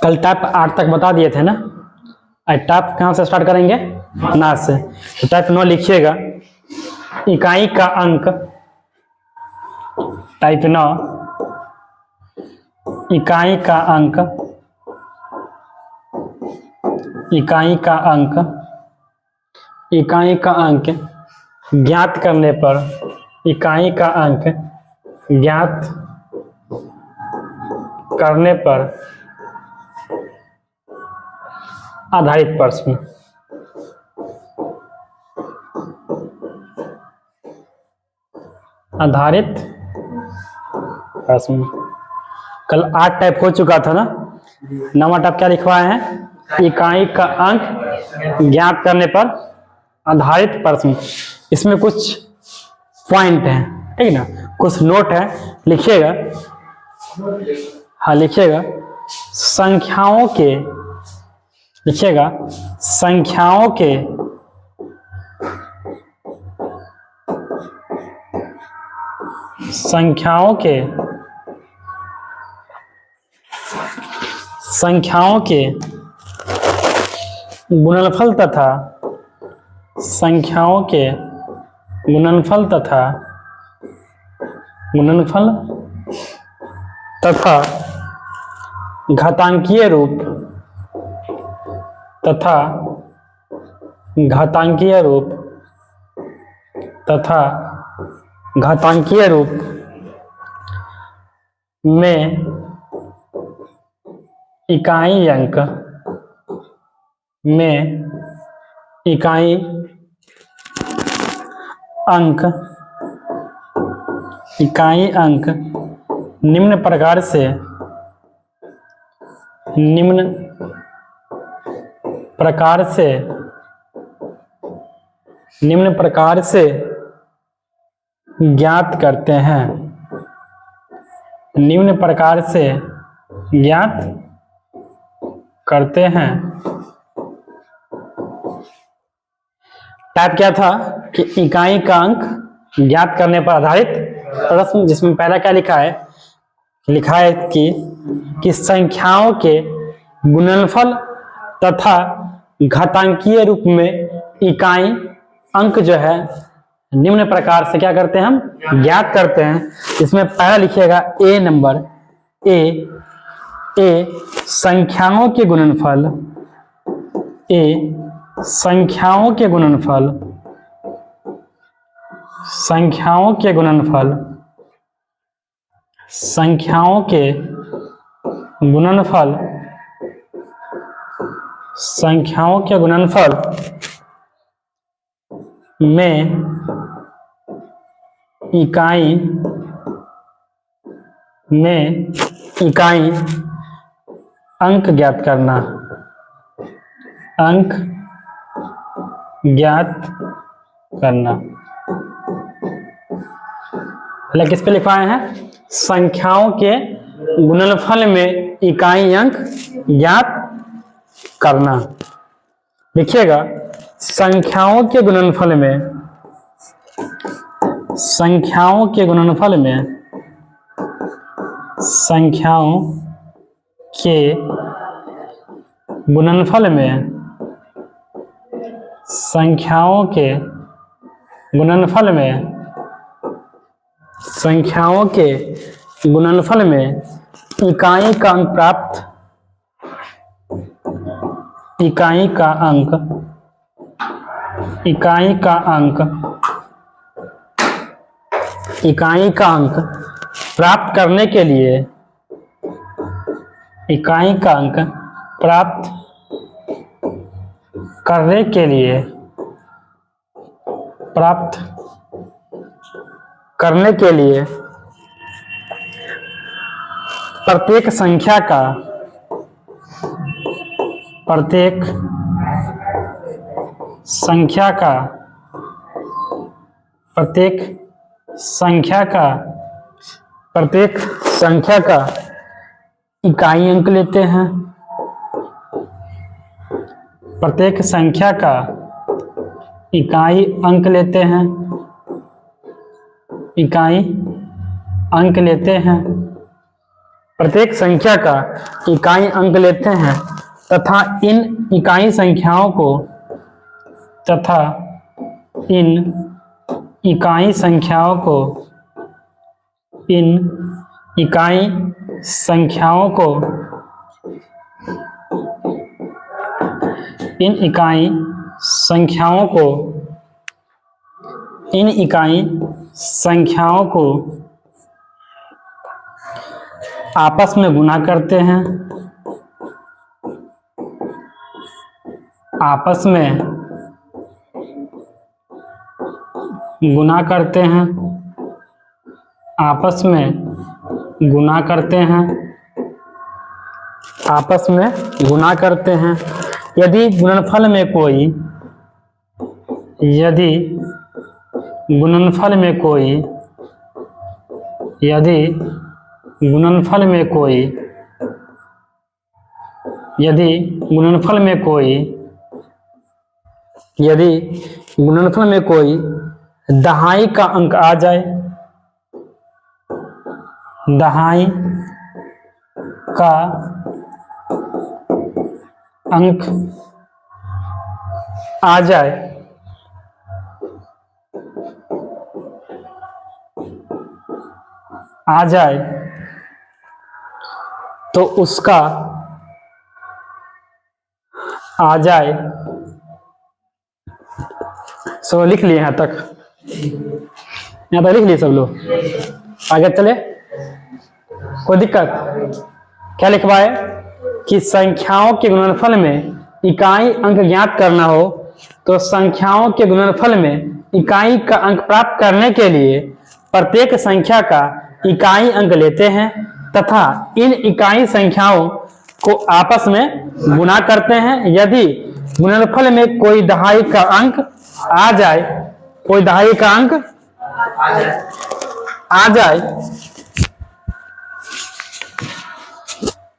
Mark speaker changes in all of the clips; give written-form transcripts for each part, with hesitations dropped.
Speaker 1: कल टाइप 8 तक बता दिए थे ना। टाइप कहाँ से स्टार्ट करेंगे? 9 से। तो टाइप 9 लिखिएगा। इकाई का अंक, टाइप 9 इकाई का अंक, इकाई का अंक, इकाई का अंक ज्ञात करने पर, इकाई का अंक ज्ञात करने पर आधारित प्रश्न। आधारित प्रश्न। कल 8 टाइप हो चुका था ना। 9वां टाइप क्या लिखवाए हैं? इकाई का अंक ज्ञात करने पर आधारित प्रश्न। इसमें कुछ पॉइंट हैं, ठीक ना, कुछ नोट है, लिखिएगा। हाँ लिखिएगा। संख्याओं के, लिखिएगा संख्याओं के संख्याओं के गुणनफल तथा संख्याओं के गुणनफल तथा घातांकीय रूप में इकाई अंक निम्न प्रकार से ज्ञात करते हैं। निम्न प्रकार से ज्ञात करते हैं। टाइप क्या था कि इकाई का अंक ज्ञात करने पर आधारित प्रश्न, जिसमें पहला क्या लिखा है कि संख्याओं के गुणनफल तथा घातांकीय रूप में इकाई अंक जो है निम्न प्रकार से क्या करते हैं, हम ज्ञात करते हैं। इसमें पहला लिखिएगा ए नंबर, ए संख्याओं के गुणनफल, संख्याओं के गुणनफल में इकाई अंक ज्ञात करना, पहले किस पे लिखवाए हैं? संख्याओं के गुणनफल में इकाई अंक ज्ञात करना। लिखिएगा संख्याओं के गुणनफल में इकाई का अंक प्राप्त, इकाई का अंक प्राप्त करने के लिए, इकाई का अंक प्राप्त करने के लिए प्रत्येक संख्या का इकाई अंक लेते हैं। प्रत्येक संख्या का इकाई अंक लेते हैं, इकाई अंक लेते हैं। प्रत्येक संख्या का इकाई अंक लेते हैं तथा इन इकाई संख्याओं को आपस में गुणा करते हैं, आपस में गुणा करते हैं, आपस में गुणा करते हैं, आपस में गुणा करते हैं। यदि गुणनफल में कोई यदि गुणनफल में कोई यदि गुणनफल में कोई यदि गुणनफल में कोई यदि गुणनफल में कोई दहाई का अंक आ जाए, दहाई का अंक आ जाए तो उसका आ जाए सब लिख लिए यहाँ तक लिख लिए सब लोग। आगे चले, कोई दिक्कत? क्या लिखवाए कि संख्याओं के गुणनफल में इकाई अंक ज्ञात करना हो तो संख्याओं के गुणनफल में इकाई का अंक प्राप्त करने के लिए प्रत्येक संख्या का इकाई अंक लेते हैं तथा इन इकाई संख्याओं को आपस में गुणा करते हैं। यदि गुणनफल में कोई दहाई का अंक आ जाए, कोई दहाई का अंक आ जाए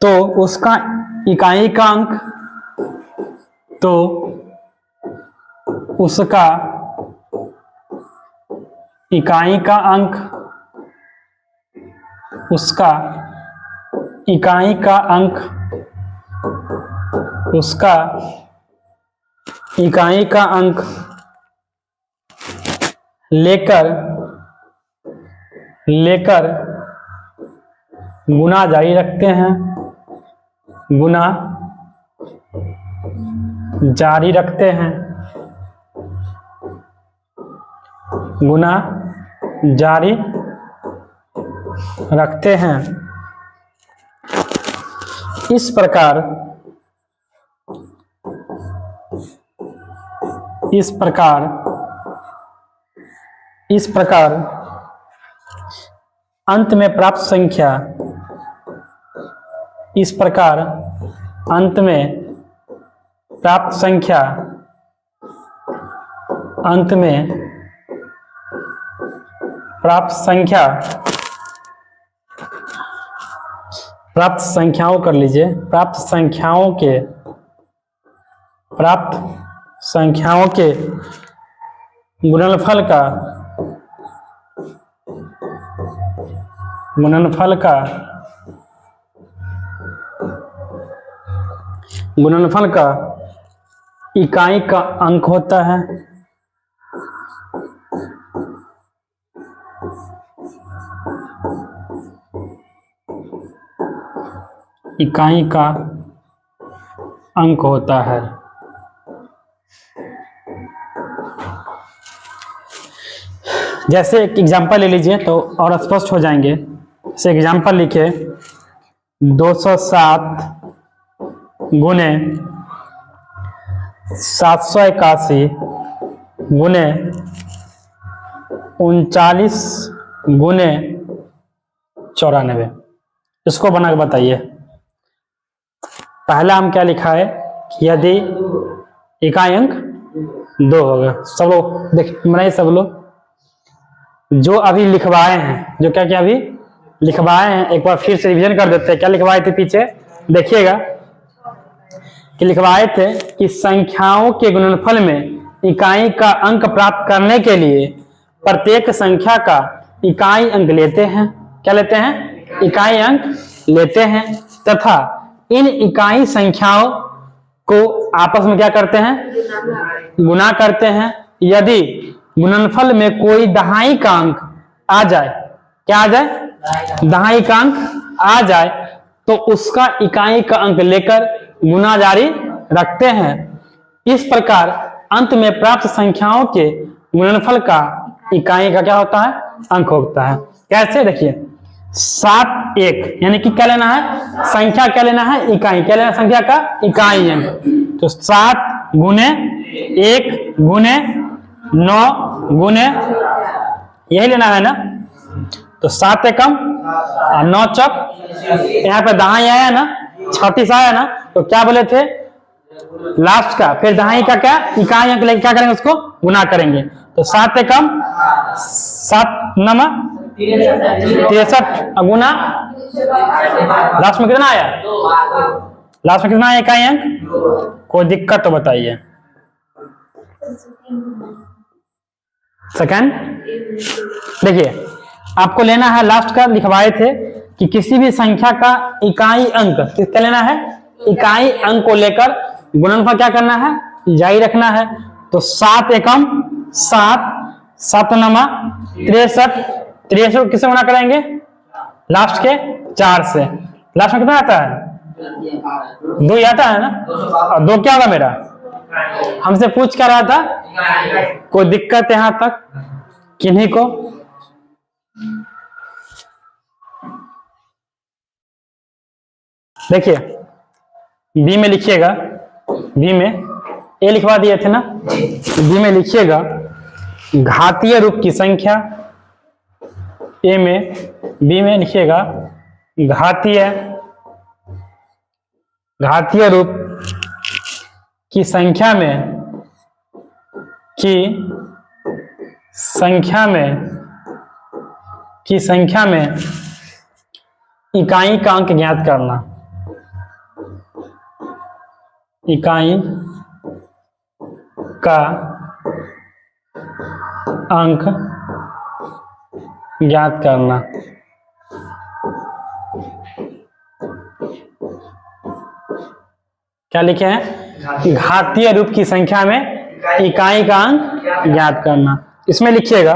Speaker 1: तो उसका इकाई का अंक उसका इकाई का अंक लेकर गुणा जारी रखते हैं, गुणा जारी रखते हैं, गुणा जारी रखते हैं। इस प्रकार अंत में प्राप्त संख्या प्राप्त संख्याओं कर लीजिए, प्राप्त संख्याओं के गुणनफल का इकाई का अंक होता है। इकाई का अंक होता है। जैसे एक एग्जांपल ले लीजिए तो और स्पष्ट हो जाएंगे। जैसे एग्जांपल लिखे 207 गुने 781 गुने 39 गुने 94। इसको बना के बताइए। पहला हम क्या लिखा है कि यदि इकाई अंक 2 होगा। सब लोग देख बनाइए, सब लोग जो अभी लिखवाए हैं, जो क्या क्या अभी लिखवाए हैं, एक बार फिर से रिवीजन कर देते हैं। क्या लिखवाए थे पीछे देखिएगा कि लिखवाए थे कि संख्याओं के गुणनफल में इकाई का अंक प्राप्त करने के लिए प्रत्येक संख्या का इकाई अंक लेते हैं। क्या लेते हैं? इकाई अंक लेते हैं तथा इन इकाई संख्याओं को आपस में क्या करते हैं, गुना करते हैं। यदि गुणनफल में कोई दहाई का अंक आ जाए, क्या आ जाए, दहाई का अंक आ जाए, तो उसका इकाई का अंक लेकर गुना जारी रखते हैं। इस प्रकार अंत में प्राप्त संख्याओं के गुणनफल का इकाई का क्या होता है, अंक होता है। कैसे, देखिए 7 1 यानी कि क्या लेना है, संख्या क्या लेना है, इकाई क्या लेना, संख्या का इकाई अंक। तो 7 गुने 1 गुने 9 गुने, यही लेना है ना। तो 7 एकम 9 चौक, यहाँ पे दहाई आया ना, 36 आया ना, तो क्या बोले थे, लास्ट का फिर दहाई का क्या इकाई अंक लेके क्या करेंगे, उसको गुना करेंगे। तो 7 एकम 7 नमा 63 गुना लास्ट में कितना आया, लास्ट में कितना आया इकाई अंक। कोई दिक्कत तो बताइए। सेकंड, देखिए आपको लेना है, लास्ट का लिखवाए थे कि किसी भी संख्या का इकाई अंक किसका लेना है, इकाई अंक को लेकर गुणनफल क्या करना है, जारी रखना है। तो 7 एकम 7 7 नमा 63, 63 किससे गुना करेंगे, लास्ट के 4 से। लास्ट में कितना आता है, 2 आता है ना, और 2 क्या होगा मेरा, हमसे पूछ कर रहा था। कोई दिक्कत यहां तक किन्हीं को, देखिए बी में लिखिएगा, बी में ए लिखवा दिए थे ना, बी में लिखिएगा घातीय रूप की संख्या, ए में, बी में लिखिएगा घातीय रूप की संख्या में, की संख्या में इकाई का अंक ज्ञात करना, इकाई का अंक ज्ञात करना। क्या लिखे हैं, घातीय रूप की संख्या में इकाई का अंक ज्ञात करना। इसमें लिखिएगा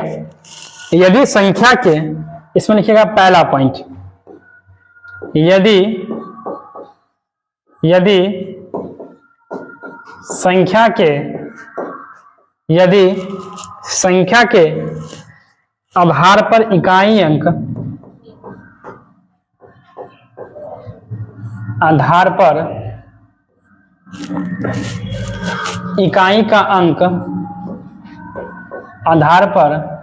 Speaker 1: यदि संख्या के, इसमें लिखिएगा पहला पॉइंट, यदि संख्या के आधार पर इकाई अंक, आधार पर इकाई का अंक, आधार पर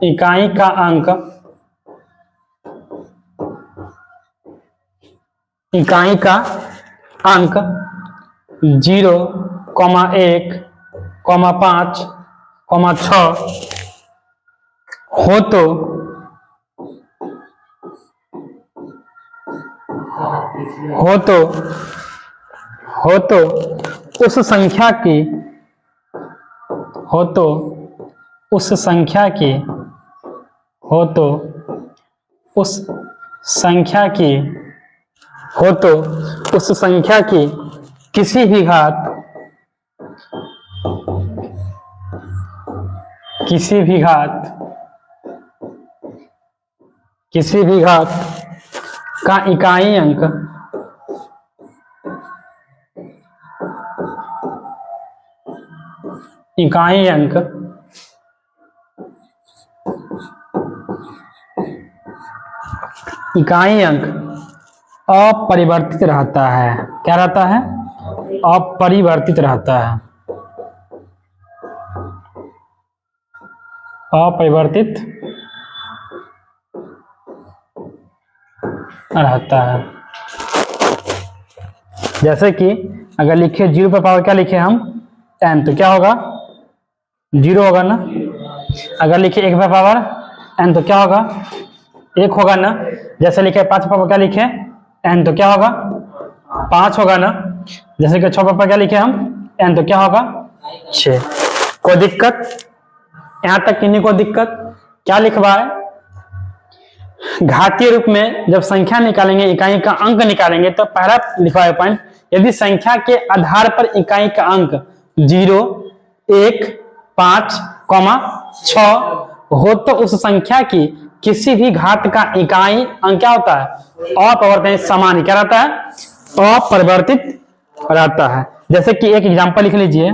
Speaker 1: इकाई का अंक, इकाई का अंक 0, 1, 5, 6 हो तो उस संख्या की किसी भी घात का इकाई अंक अपरिवर्तित रहता है। क्या रहता है, अपरिवर्तित रहता है, अपरिवर्तित रहता है। जैसे कि अगर लिखे 0 पर पावर क्या लिखे हम, n, तो क्या होगा 0 होगा ना। अगर लिखे 1 पर पावर n तो क्या होगा 1 होगा ना। जैसे लिखे 5 पर पावर क्या लिखे n तो क्या होगा 5 होगा ना। जैसे कि 6 पर क्या लिखे हम n तो क्या होगा 6। कोई दिक्कत यहाँ तक, किन्हीं को दिक्कत, क्या लिखवा है, घातीय रूप में जब संख्या निकालेंगे, इकाई का अंक निकालेंगे, तो पहला लिखा है पॉइंट, यदि संख्या के आधार पर इकाई का अंक 0, 1, 5, 6 हो तो उस संख्या की किसी भी घात का इकाई अंक क्या होता है? अपरिवर्तित समान क्या रहता है? अपरिवर्तित रहता है। जैसे कि एक एग्जांपल लिख लीजिए,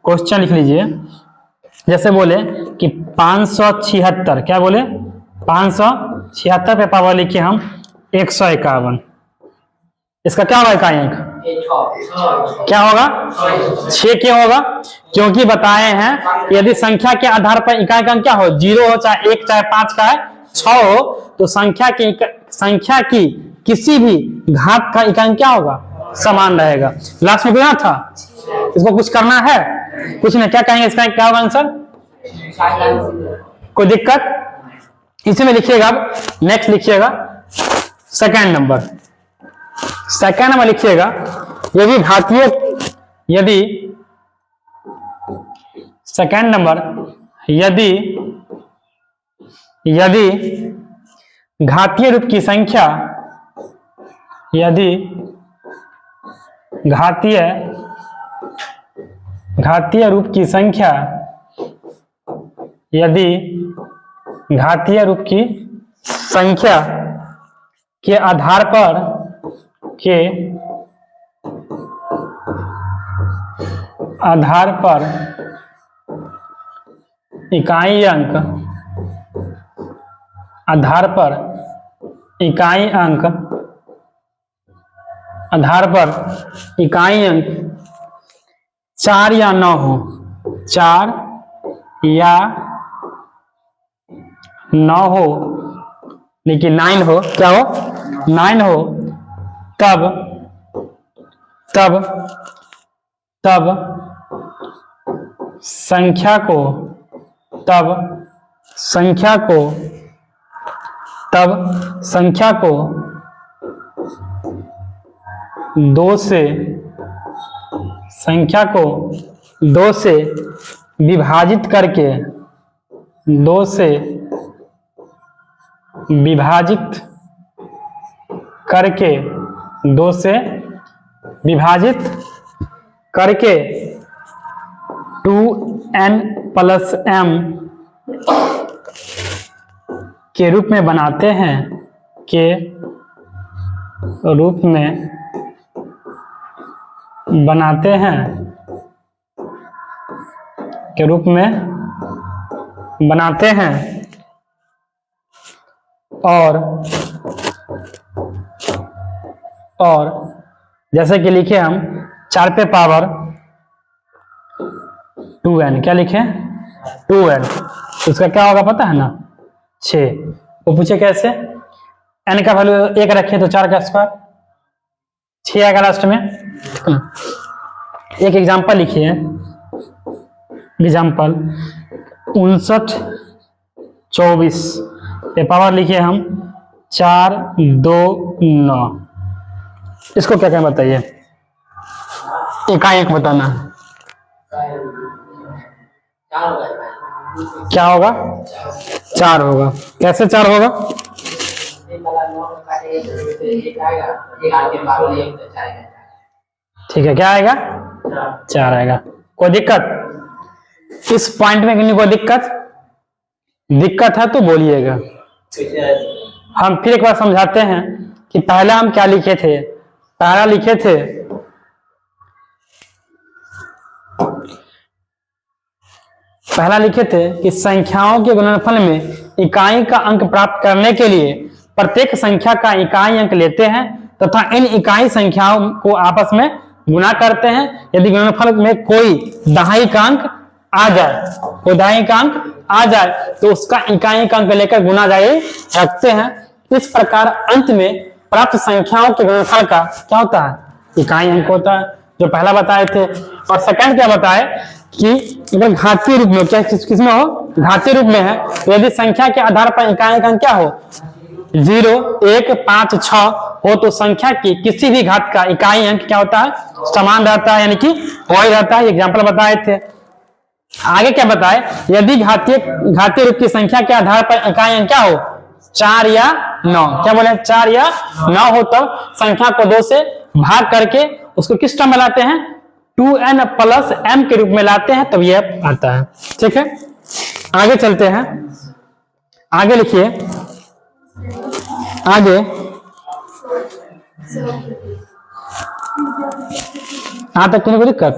Speaker 1: क्वेश्चन लिख लीजिए। जैसे बोले कि 576, क्या बोले? 576 पे पावर लिखे हम 151। इसका क्या होगा इकाई अंक? क्या होगा? 6 क्यों होगा? क्योंकि बताए हैं यदि संख्या के आधार पर इकाई का अंक क्या हो, 0 हो, चाहे 1, चाहे 5 का है, 6 हो, तो संख्या की किसी भी घात का इकाई क्या होगा? समान रहेगा। लास्ट में क्या था? इसको कुछ करना है? कुछ नहीं। क्या कहेंगे इसका क्या होगा आंसर? कोई दिक्कत? इसमें लिखिएगा। अब नेक्स्ट लिखिएगा सेकंड नंबर लिखिएगा। यदि घातीय, यदि सेकंड नंबर, यदि घातीय रूप की संख्या, यदि घातीय रूप की संख्या, यदि घातीय रूप की संख्या के आधार पर इकाई अंक, आधार पर इकाई अंक 4 या 9 हो, 4 या 9 हो, लेकिन 9 हो, क्या हो? 9 हो, तब संख्या को 2 से विभाजित करके, 2 से विभाजित करके 2n + m के रूप में बनाते हैं, और जैसे कि लिखे हम 4 पे पावर 2n, क्या लिखे? 2n। उसका क्या होगा पता है ना? 6। वो पूछे कैसे? n का वैल्यू 1 रखे तो 4 का स्क्वायर 6 आएगा लास्ट में। एक एग्जांपल लिखिए, एग्जांपल 59 24 पे पावर लिखिए हम 4 2 9। इसको क्या कहें बताइए? इकाई अंक बताना। क्या होगा? 4 होगा। कैसे 4 होगा? ठीक है, क्या आएगा? 4 आएगा। कोई दिक्कत इस पॉइंट में? कोई दिक्कत है तो बोलिएगा। हम फिर एक बार समझाते हैं कि पहला हम क्या लिखे थे। पहला लिखे थे कि संख्याओं के गुणनफल में इकाई का अंक प्राप्त करने के लिए प्रत्येक संख्या का इकाई अंक लेते हैं तथा इन इकाई संख्याओं को आपस में गुणा करते हैं। यदि गुणनफल में कोई दहाई का अंक आ जाए, तो उसका इकाई का अंक लेकर गुणा जारी रखते हैं। इस प्रकार अंत में प्राप्त संख्याओं के गुणनफल का क्या होता है? इकाई अंक होता है, जो पहला बताए थे। और सेकंड क्या बताए कि अगर घातीय रूप में, क्या किसमें हो? घातीय रूप में है, तो यदि संख्या के आधार पर इकाई का अंक क्या हो? 0 1 5 6 हो, तो संख्या की किसी भी घात का इकाई अंक क्या होता है? समान रहता है, यानी कि वही रहता है। एग्जाम्पल बताए थे। आगे क्या बताए? यदि घातीय रूप की संख्या के आधार पर इकाई अंक क्या हो? 4 या 9, क्या बोले 4 या 9 हो तब संख्या को 2 से भाग करके उसको किस टर्म में लाते हैं 2n प्लस m के रूप में लाते हैं, तब ये आता है। ठीक है, आगे चलते हैं, आगे लिखिए, आगे यहां तक किसी को दिक्कत?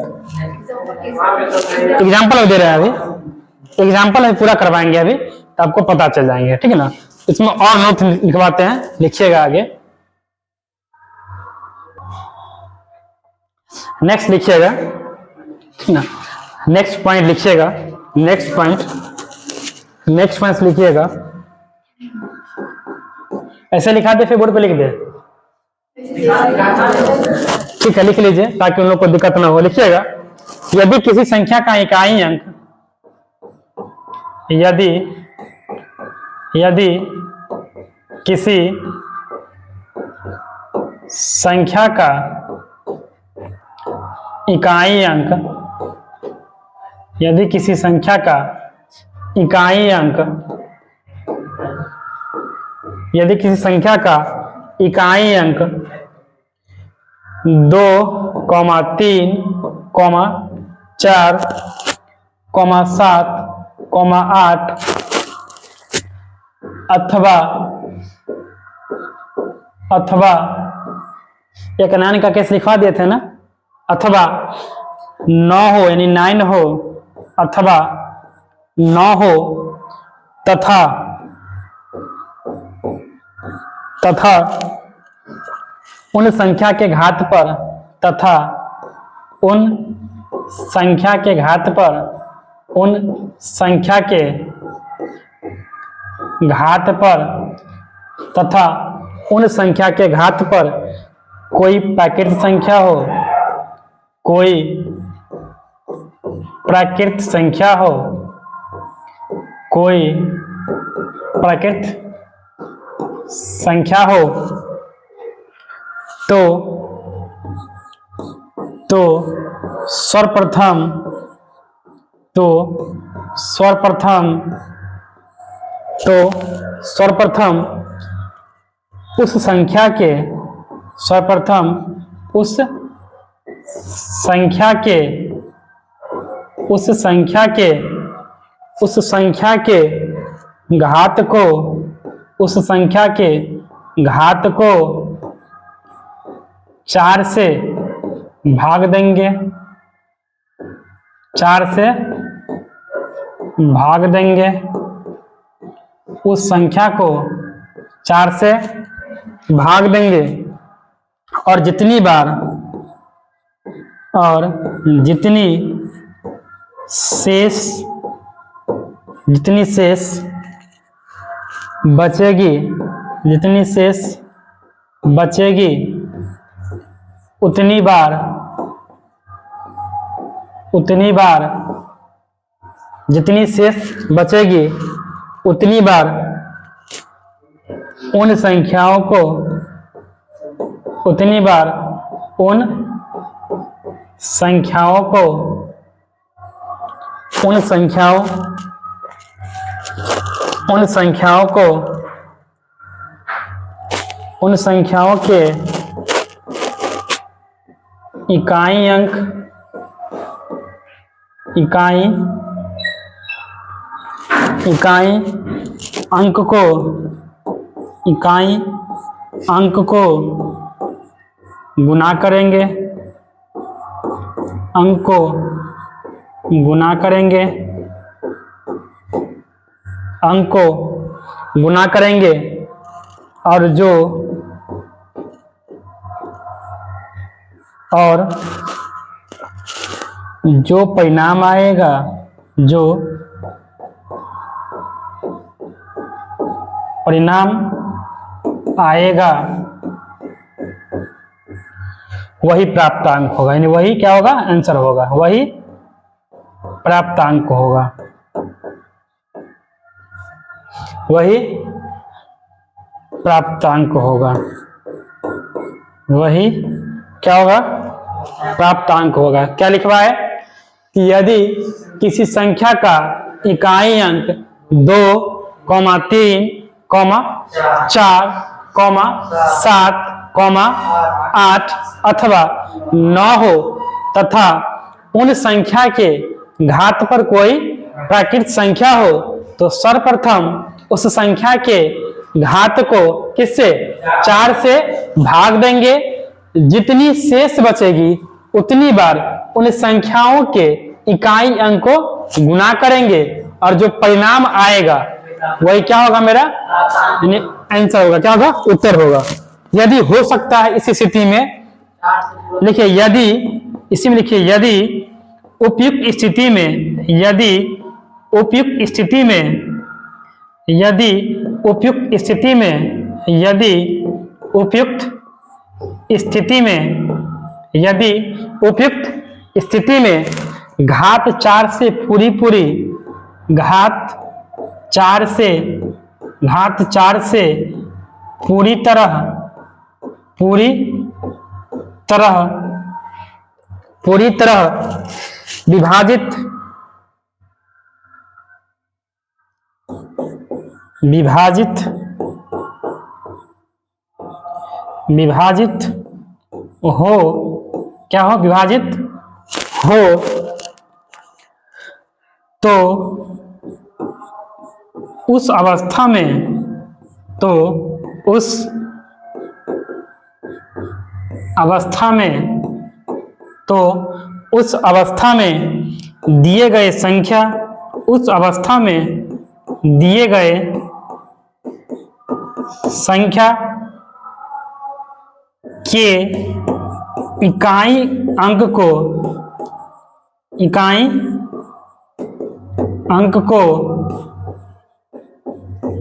Speaker 1: एग्जाम्पल दे रहे हैं, अभी एग्जाम्पल है पूरा करवाएंगे अभी, तो आपको पता चल जाएंगे। ठीक है ना, इसमें और नोट लिखवाते हैं, लिखिएगा आगे। नेक्स्ट लिखिएगा, ठीक ना, नेक्स्ट पॉइंट लिखिएगा, नेक्स्ट पॉइंट लिखिएगा। ऐसे लिखा दे फिर बोर्ड पे लिख दे, ठीक है, लिख लीजिए ताकि उन लोग को दिक्कत ना हो। लिखिएगा, यदि किसी संख्या का इकाई अंक, यदि किसी संख्या का इकाई अंक, यदि किसी संख्या का इकाई अंक, यदि किसी संख्या का इकाई अंक 2, 3, 4, 7, 8 अथवा एक नाइन का केस लिखवा दिए थे ना, अथवा 9 हो यानी 9 हो, अथवा 9 हो तथा उन संख्या के घात पर, तथा उन संख्या के घात पर, उन संख्या के घात पर, तथा उन संख्या के घात पर कोई प्राकृत संख्या हो, कोई प्राकृत संख्या हो, कोई प्राकृत संख्या हो, तो सर्वप्रथम उस संख्या के, सर्वप्रथम उस संख्या के, उस संख्या के, उस संख्या के घात को, उस संख्या के घात को 4 से भाग देंगे, 4 से भाग देंगे, उस संख्या को 4 से भाग देंगे, और जितनी बार, और जितनी शेष बचेगी, जितनी शेष बचेगी उतनी बार, जितनी शेष बचेगी उतनी बार उन संख्याओं को, उतनी बार उन संख्याओं को, उन संख्याओं को, उन संख्याओं के इकाई अंक, इकाई अंक को, इकाई अंक को गुना करेंगे, अंक को गुना करेंगे, अंक को गुना करेंगे, और जो परिणाम आएगा, जो परिणाम आएगा वही प्राप्तांक होगा, यानी वही क्या होगा, आंसर होगा, वही प्राप्तांक होगा, वही प्राप्तांक होगा, वही क्या होगा, प्राप्तांक होगा। क्या लिखवा है कि यदि किसी संख्या का इकाई अंक 2, 3, कॉमा 4, कॉमा 7, कॉमा 8 अथवा 9 हो तथा उन संख्या के घात पर कोई प्राकृत संख्या हो तो सर्वप्रथम उस संख्या के घात को किससे 4 से भाग देंगे। जितनी शेष बचेगी उतनी बार उन संख्याओं के इकाई अंक को गुना करेंगे और जो परिणाम आएगा वही क्या होगा, मेरा आंसर होगा। क्या होगा, उत्तर होगा। यदि हो सकता है इस स्थिति में लिखिए, यदि इसी में लिखिए, यदि उपयुक्त स्थिति में, यदि उपयुक्त स्थिति में, यदि उपयुक्त स्थिति में, यदि उपयुक्त स्थिति में, यदि उपयुक्त स्थिति में घात 4 से पूरी घात 4 से पूरी तरह विभाजित हो, क्या हो, विभाजित हो तो उस अवस्था में दिए गए संख्या, उस अवस्था में दिए गए संख्या के इकाई अंक को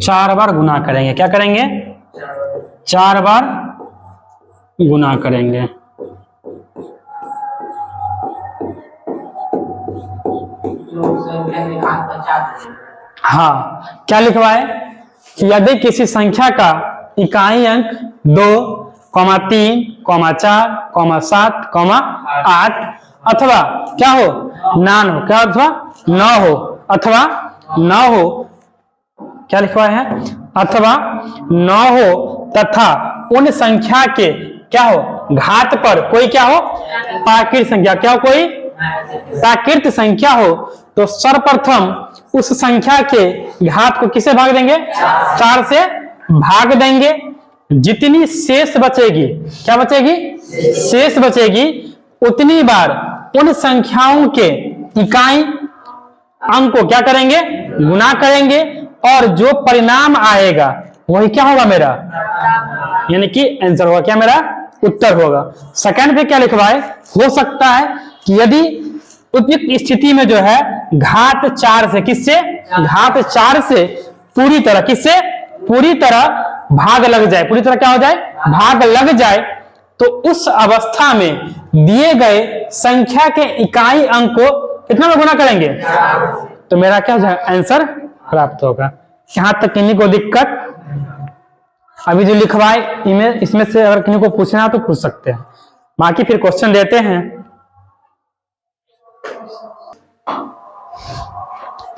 Speaker 1: 4 बार गुना करेंगे। क्या करेंगे, 4 बार गुना करेंगे। हाँ, क्या लिखवाए कि यदि किसी संख्या का इकाई अंक 2, 3, 4, 7, 8 अथवा क्या हो, 9 हो, क्या अथवा 9 हो, अथवा 9 हो, क्या लिखवाए है, अथवा 9 हो तथा उन संख्या के क्या हो, घात पर कोई क्या हो, प्राकृत संख्या, क्या हो, कोई प्राकृत संख्या हो तो सर्वप्रथम उस संख्या के घात को किसे भाग देंगे, 4 से भाग देंगे। जितनी शेष बचेगी, क्या बचेगी, शेष बचेगी, उतनी बार उन संख्याओं के इकाई अंक को क्या करेंगे, गुना करेंगे और जो परिणाम आएगा वही क्या होगा, मेरा यानी कि आंसर होगा, क्या मेरा उत्तर होगा। सेकंड पे क्या लिखवाए, हो सकता है कि यदि उपयुक्त स्थिति में जो है घात 4 से, किससे, घात 4 से पूरी तरह, किससे, पूरी तरह भाग लग जाए, पूरी तरह क्या हो जाए, भाग लग जाए तो उस अवस्था में दिए गए संख्या के इकाई अंक को कितना में गुना करेंगे, तो मेरा क्या हो जाएगा, आंसर प्राप्त होगा। यहां तक किन्हीं को दिक्कत, अभी जो लिखवाए इसमें से अगर किन्हीं को पूछना है तो पूछ सकते हैं, बाकी फिर क्वेश्चन देते हैं।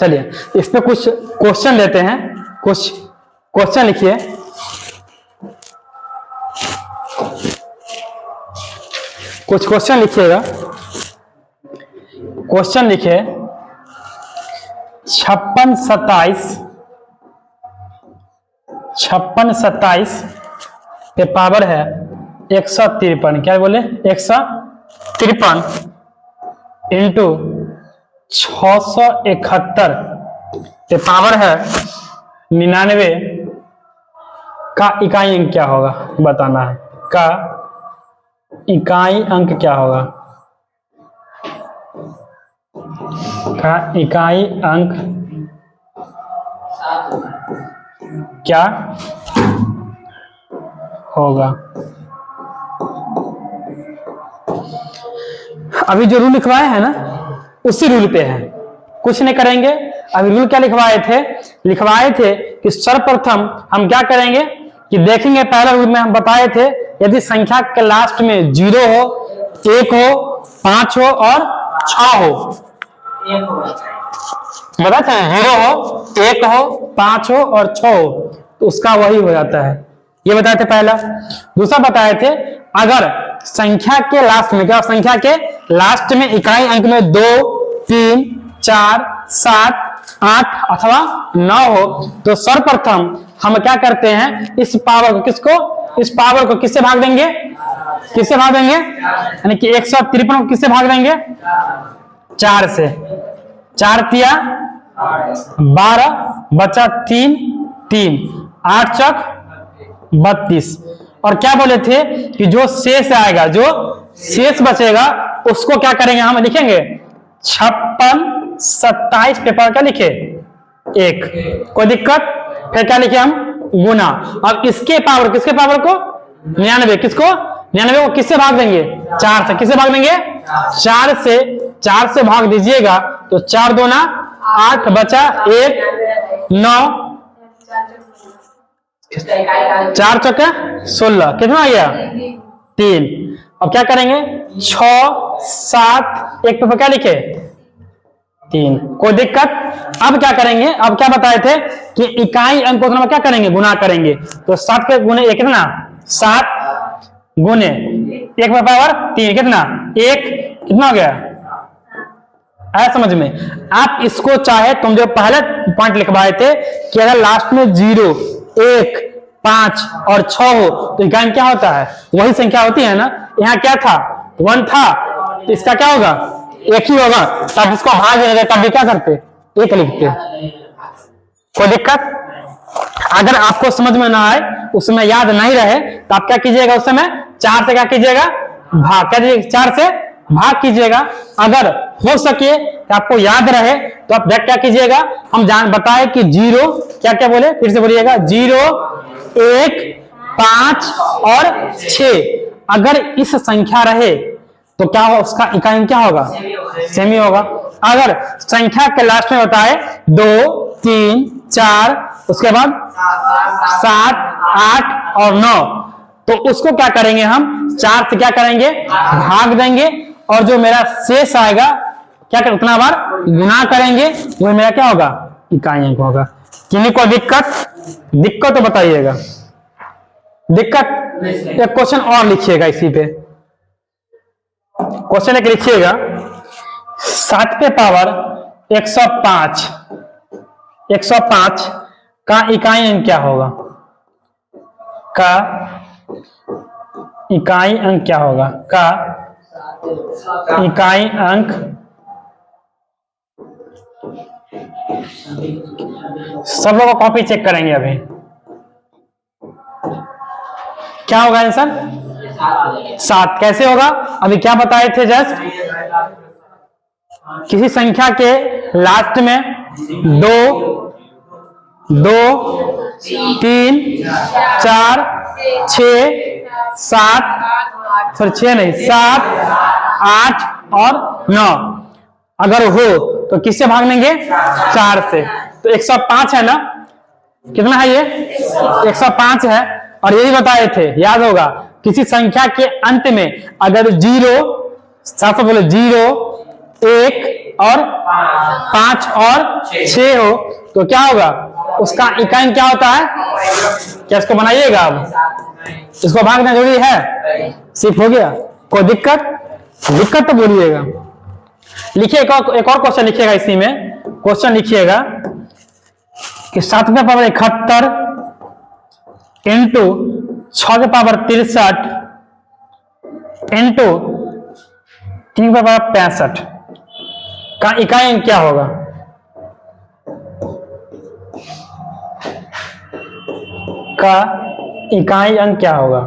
Speaker 1: चलिए इस पे कुछ क्वेश्चन लेते हैं, कुछ क्वेश्चन लिखिए। कुछ क्वेश्चन लिखिएगा। क्वेश्चन लिखिए 56 27 पे पावर है 153, क्या बोले 153 इंटू 671 पे पावर है 99 का इकाई अंक क्या होगा, बताना है, का इकाई अंक क्या होगा, का इकाई अंक क्या होगा। अभी जो रूल लिखवाए हैं ना उसी रूल पे है, कुछ नहीं करेंगे। अभी रूल क्या लिखवाए थे कि सर्वप्रथम हम क्या करेंगे कि देखेंगे, पहला रूल में हम बताए थे यदि संख्या के लास्ट में 0 हो, 1 हो, 5 हो और 6 हो, बताते हैं 0 हो, 1 हो, 5 हो और 6 हो, तो उसका वही हो जाता है। ये बताए थे पहला। दूसरा बताए थे अगर संख्या के लास्ट में, क्या संख्या के लास्ट में इकाई अंक में 2, 3, 4, 7, 8 अथवा 9 हो तो सर्वप्रथम हम क्या करते हैं, इस पावर को इस पावर को किससे भाग देंगे, किससे भाग देंगे, यानी कि 153 को किससे भाग देंगे, 4 से। 4 तिया 12 बचा 3, 8 चौक 32। और क्या बोले थे कि जो शेष आएगा, जो शेष बचेगा उसको क्या करेंगे, हम लिखेंगे 56, 27 पेपर का लिखे 1, कोई दिक्कत। फिर क्या लिखे हम, गुना। अब इसके पावर, किसके पावर को, 99, किसको 99 को किससे भाग देंगे, 4 से। किससे भाग देंगे, 4 से भाग दीजिएगा तो 4 दूना 8 बचा 1, 9, 4 चौके 16, कितना आ गया 3। अब क्या करेंगे 6, 7, एक पेपर क्या लिखे 3, कोई दिक्कत। अब क्या करेंगे, अब क्या बताए थे कि इकाई अंक को क्या करेंगे, गुना करेंगे। तो 7 के गुने 1 कितना, 7 गुने 1 में पावर 3 कितना 1, कितना हो गया, आया समझ में। आप इसको चाहे तुम जो पहले पॉइंट लिखवाए थे कि अगर लास्ट में 0, 1, 5 और 6 हो तो इकाई क्या होता है, वही संख्या होती है ना। यहाँ क्या था 1 था, तो इसका क्या होगा 1 ही होगा। तब इसको भाग देंगे, तब भी क्या करते 1 लिखते, कोई दिक्कत। अगर आपको समझ में ना आए, उसमें याद नहीं रहे तो आप क्या कीजिएगा, उस समय 4 से क्या कीजिएगा भाग, क्या कीजिएगा 4 से भाग कीजिएगा। अगर हो सके कि आपको याद रहे तो आप क्या कीजिएगा, हम जान बताए कि 0 क्या क्या बोले, फिर से बोलिएगा 0, 1, 5 और 6। अगर इस संख्या रहे तो क्या हो, उसका इकाई क्या होगा, सेमी होगा। अगर संख्या के लास्ट में बताए 2, 3, 4 उसके बाद 7, 8 और 9 तो उसको क्या करेंगे, हम 4 से क्या करेंगे भाग देंगे और जो मेरा शेष आएगा क्या कर, उतना बार गुना करेंगे, वो मेरा क्या होगा इकाई अंक होगा। किन्हीं को दिक्कत तो बताइएगा, दिक्कत। एक क्वेश्चन और लिखिएगा इसी पे, क्वेश्चन एक लिखिएगा 7 पे पावर 105 का इकाई अंक क्या होगा, का इकाई अंक क्या होगा, का इकाई अंक सब लोग कॉपी चेक करेंगे अभी। क्या होगा आंसर 7। कैसे होगा, अभी क्या बताए थे जस्ट, किसी संख्या के लास्ट में 2, 3, 4, 6, 7 सॉरी 6 नहीं 7, 8 और 9 अगर हो तो किससे भाग देंगे 4 से। तो 105 है ना, कितना है ये 105 है। और यही बताए थे, याद होगा, किसी संख्या के अंत में अगर 0 साथ साथ बोले 0, 1 और 5 और 6 हो तो क्या होगा, उसका इकाई क्या होता है। क्या इसको बनाइएगा, अब इसको भागना जरूरी है, सिर्फ हो गया। कोई दिक्कत तो बोलिएगा। लिखिए एक और क्वेश्चन लिखिएगा, इसी में क्वेश्चन लिखिएगा कि 7 के पावर 71 इंटू 6 के पावर 63 इंटू 3 के पावर 65 का इकाई अंक क्या होगा। का इकाई अंक क्या होगा।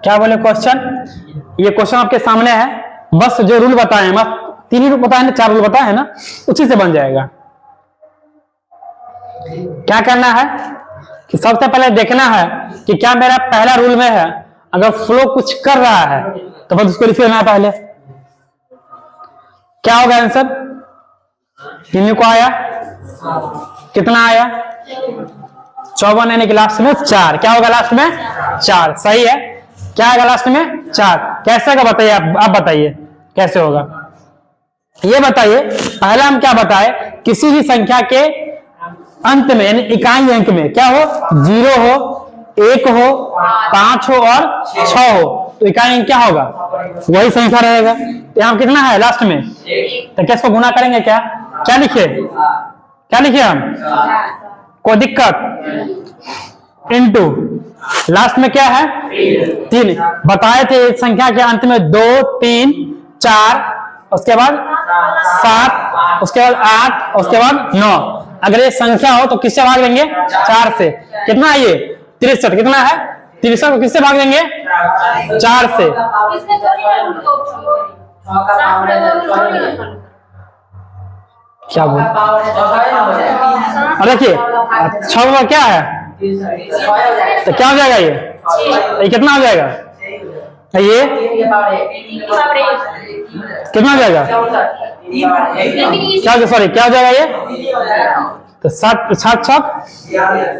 Speaker 1: क्या बोले क्वेश्चन, ये क्वेश्चन आपके सामने है, बस जो रूल बताए हैं, बस 3 ही रूल बताए ना, 4 रूल बताए हैं ना, उसी से बन जाएगा। क्या करना है कि सबसे पहले देखना है कि क्या मेरा पहला रूल में है, अगर फ्लो कुछ कर रहा है तो बस उसको लिख लेना है पहले। क्या होगा आंसर, 3 को आया, कितना आया 54 यानी कि लास्ट में 4। क्या होगा लास्ट में 4, सही है। क्या आएगा लास्ट में 4, कैसे का बताइए आप बताइए। कैसे होगा ये बताइए। पहला हम क्या बताए, किसी भी संख्या के अंत में यानी इकाई अंक में क्या हो, 0 हो, 1 हो, 5 हो और 6 हो, तो इकाई अंक क्या होगा, वही संख्या रहेगा। तो यहाँ कितना है लास्ट में, तो क्या इसको गुना करेंगे, क्या क्या लिखे, क्या लिखे हम, कोई दिक्कत, इनटू लास्ट में क्या है 3। बताए थे इस संख्या के अंत में 2, 3, 4, उसके बाद 7, उसके बाद 8, उसके बाद 9। अगर ये संख्या हो तो किससे भाग देंगे, 4 से। कितना है ये 63, कितना है 63 को किससे भाग देंगे, 4 से। क्या बोल, देखिए 6 क्या है, तो क्या हो जाएगा ये कितना हो जाएगा, ये कितना हो जाएगा, क्या, सॉरी क्या हो जाएगा ये, तो 7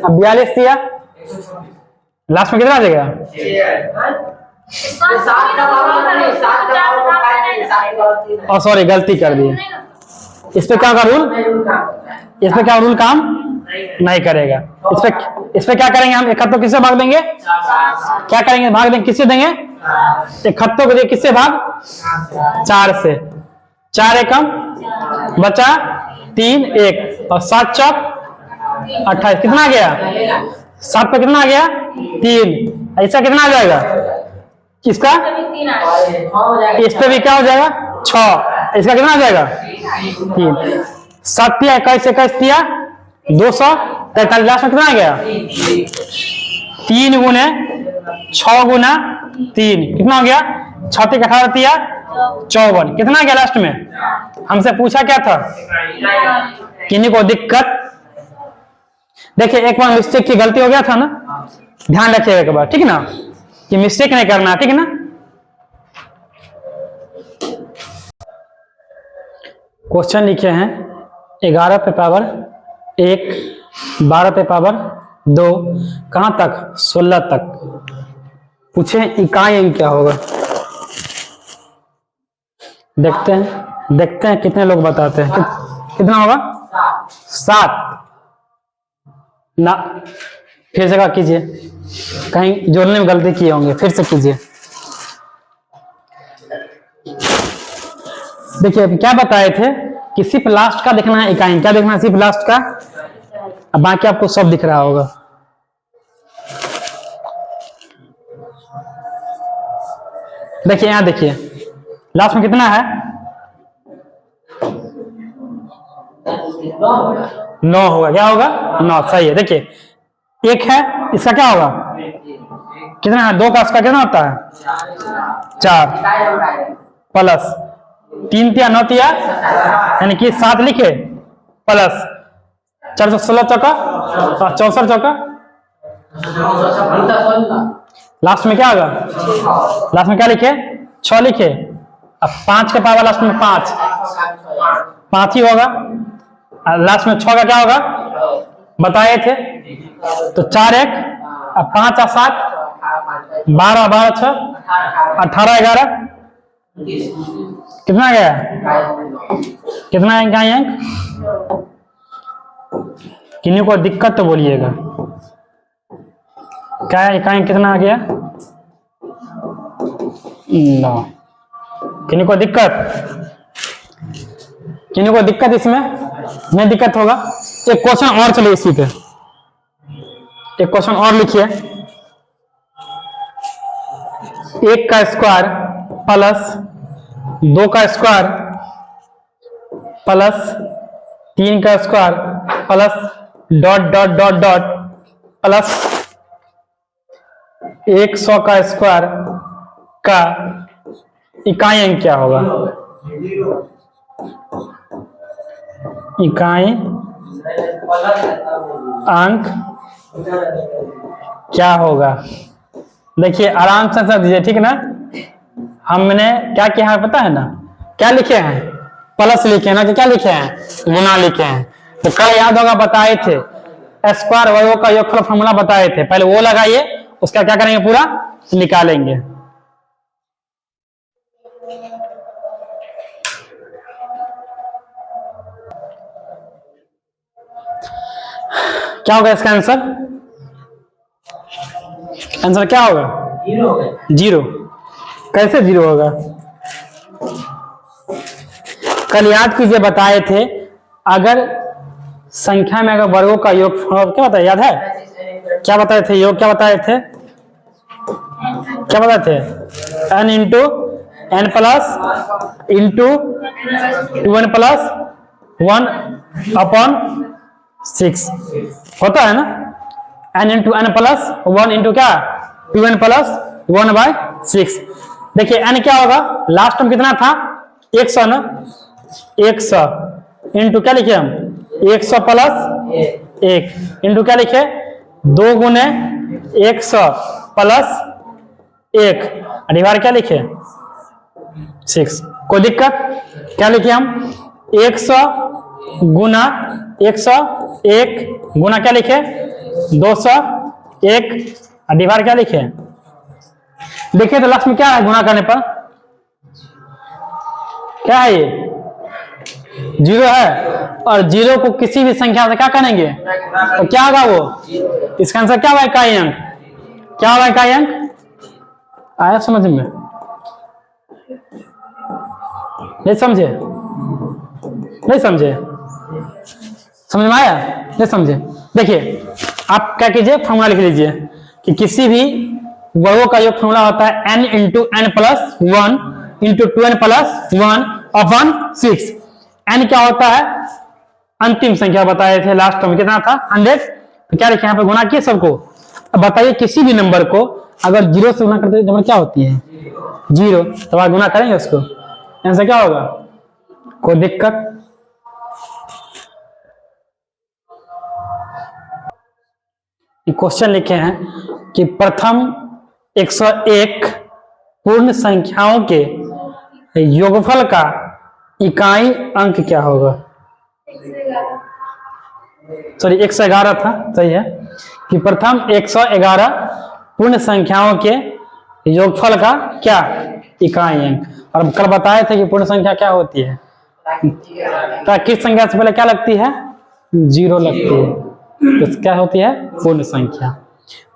Speaker 1: 42 दिया, लास्ट में कितना आ जाएगा, और सॉरी गलती कर दी, इस पे क्या का रूल, इस पे क्या रूल काम नहीं करेगा। इस पे क्या करेंगे हम, 71 किससे भाग देंगे, क्या करेंगे, भाग देंगे किससे देंगे, 71 को किससे भाग, 4 से। 4 एकम बचा 3, 1 और 7 चौक 28, कितना आ गया, 7 पे कितना आ गया 3, ऐसा कितना आ जाएगा, किसका, इस पे भी क्या हो जाएगा 6, इसका कितना आ जाएगा 3। 7 दिया 21, 21 दिया 243, लास्ट में कितना आ गया 3 गुने 6 गुना 3, कितना हो गया 36 18 दिया 54, कितना आ गया लास्ट में। हमसे पूछा क्या था, किन्हीं को दिक्कत, देखिए एक बार मिस्टेक की गलती हो गया था ना, ध्यान रखिएगा एक बार, ठीक है ना, कि मिस्टेक नहीं करना, ठीक है ना। क्वेश्चन लिखे हैं 11 पे पावर 1, 12 पे पावर 2, कहां तक 16 तक। पूछे इकाई अंक क्या होगा, देखते हैं कितने लोग बताते हैं, कितना होगा 7 ना, फिर से कीजिए, कहीं जोड़ने में गलती किए होंगे, फिर से कीजिए। देखिए अभी क्या बताए थे कि सिर्फ लास्ट का देखना है इकाई, क्या देखना है, सिर्फ लास्ट का, अब बाकी आपको सब दिख रहा होगा। देखिए यहां देखिए लास्ट में कितना है 9 होगा, क्या होगा 9, सही है। देखिए 1 है, इसका क्या होगा, कितना है 2 का, इसका कितना होता है 4 प्लस 3 तिया 9 तिया यानी कि 7 लिखे प्लस 416 चौका 64 चौका, लास्ट में क्या होगा, लास्ट में क्या लिखे 6 लिखे, अब 5 के पावर लास्ट में 5 ही होगा, लास्ट में 6 का क्या होगा बताए थे, तो 4 1 अब 5 और 7 12 12 6 18 11, कितना गया, कितना इकाई अंक, किन्हीं को दिक्कत तो बोलिएगा, क्या इकाई कितना आ गया 9, किन्हीं को दिक्कत इसमें नहीं दिक्कत होगा। एक क्वेश्चन और चलिए इसी पे, एक क्वेश्चन और लिखिए, 1 का स्क्वायर प्लस 2 का स्क्वायर प्लस 3 का square plus dot dot dot dot plus 100 का स्क्वायर का इकाई अंक क्या होगा, इकाई अंक क्या होगा। देखिए आराम से समझ दीजिए, ठीक है ना। हमने क्या किया है पता है ना, क्या लिखे हैं प्लस लिखे हैं ना, क्या लिखे हैं गुना लिखे हैं। तो कल याद होगा बताए थे स्क्वायर वाई का योगफल फॉर्मूला बताए थे, पहले वो लगाइए, उसका क्या करेंगे पूरा निकालेंगे। क्या होगा इसका आंसर? आंसर क्या होगा? 0। कैसे 0 होगा? कल याद कीजिए बताए थे, अगर संख्या में अगर वर्गों का योग क्या बताया, याद है? क्या बताए थे? योग क्या बताए थे? क्या बताए थे? n into n plus into 2n plus 1 upon 6 होता है ना। n into n plus 1 into क्या 2n प्लस 1/6। देखिए n क्या होगा, लास्ट में कितना था? 100 ना। 100 इंटू क्या लिखे हम? 100 प्लस 1 इंटू क्या लिखे? 2 गुने 100 प्लस 1 डिवाइड क्या लिखे? 6। कोई दिक्कत? क्या लिखे हम? 100 गुना 101 गुना क्या लिखे? 201 डिवाइड क्या लिखे? देखिए तो लास्ट में क्या है गुना करने पर? क्या है ये? 0 है। और 0 को किसी भी संख्या से क्या करेंगे तो क्या होगा वो? इसका आंसर क्या होगा? इकाई अंक। क्या होगा इकाई अंक? आया समझ में? नहीं समझे? नहीं समझे? समझ में आया? नहीं समझे? देखिए आप क्या कीजिए, फॉर्मूला लिख लीजिए कि किसी भी वर्गों का योग फॉर्मूला होता है n into n plus 1 into 2n plus 1 upon 6। n क्या होता है? अंतिम संख्या बताए थे लास्ट में कितना था? 100। तो क्या लिखे यहाँ पे? गुना किए सबको। अब बताइए किसी भी नंबर को अगर 0 से गुना करते नंबर क्या होती है? 0। तो आप गुना करेंगे उसको, आंसर क्या होगा? कोई दिक्कत? क्वेश्चन लिखे हैं कि प्रथम 101 पूर्ण संख्याओं के योगफल का इकाई अंक क्या होगा? सॉरी 111 था, सही है कि प्रथम 111 पूर्ण संख्याओं के योगफल का क्या इकाई अंक। और कल बताए थे कि पूर्ण संख्या क्या होती है? किस संख्या से पहले क्या लगती है? 0 लगती है। तो क्या होती है? पूर्ण संख्या।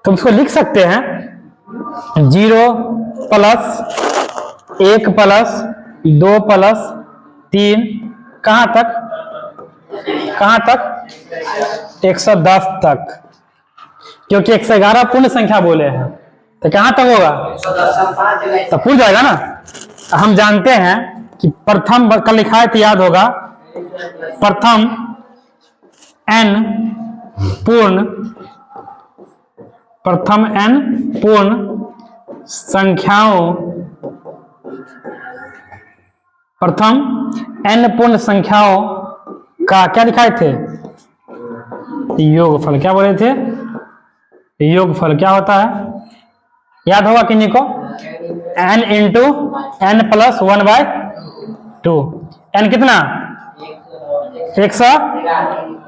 Speaker 1: तो इसको लिख सकते हैं 0 प्लस 1 प्लस 2 प्लस 3 कहां तक? कहां तक? 110 तक, क्योंकि 111 पूर्ण संख्या बोले हैं। तो कहां तक होगा? तो पूर्ण जाएगा ना। हम जानते हैं कि प्रथम कल लिखा है तो याद होगा, प्रथम n पूर्ण संख्याओं, प्रथम n पूर्ण संख्याओं का क्या लिखाए थे? योगफल। क्या बोले थे? योगफल क्या होता है? याद होगा किन्हीं को? n into n plus 1/2। n कितना?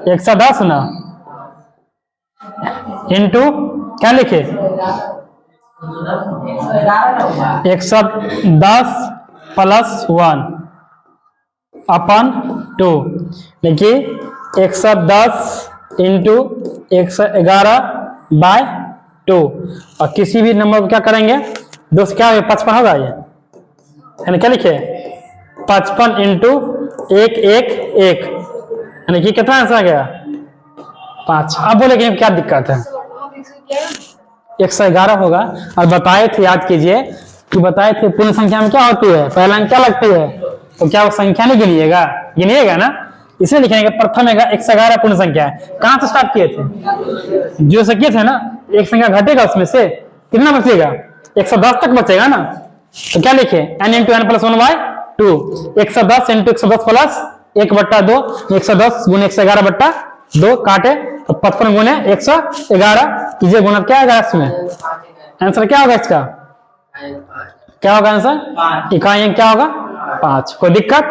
Speaker 1: 110 ना, इंटू क्या लिखे? 110 प्लस 1 अपन 2। देखिए 110 इंटू 111/2। और किसी भी नंबर को क्या करेंगे? 2 से क्या होगा? 55 होगा ये, यानी क्या लिखे? 55 इंटू 111 यानी कि कितना आंसर आ गया? 5। अब बोले कि क्या दिक्कत है? 111 होगा। और बताए थे, याद कीजिए कि बताए थे पूर्ण संख्या में क्या होती है? पहला अंक क्या लगती है? तो क्या वो संख्या नहीं गिनिएगा? गिनिएगा ना। इसलिए लिखेंगे प्रथम 111 पूर्ण संख्या है। कहां से स्टार्ट किए थे? जो से किए थे ना। एक संख्या घटेगा उसमें से कितना बचेगा? 110 तक बचेगा ना। तो क्या लिखे? n into n plus 1/2। 110 into 110 plus 1/2। 110 गुने 111/2 काटे तो 55 गुने 111 कीजिए गुना। क्या आएगा इसमें? आंसर क्या होगा इसका? क्या होगा आंसर? इकाई अंक क्या होगा? 5। कोई दिक्कत?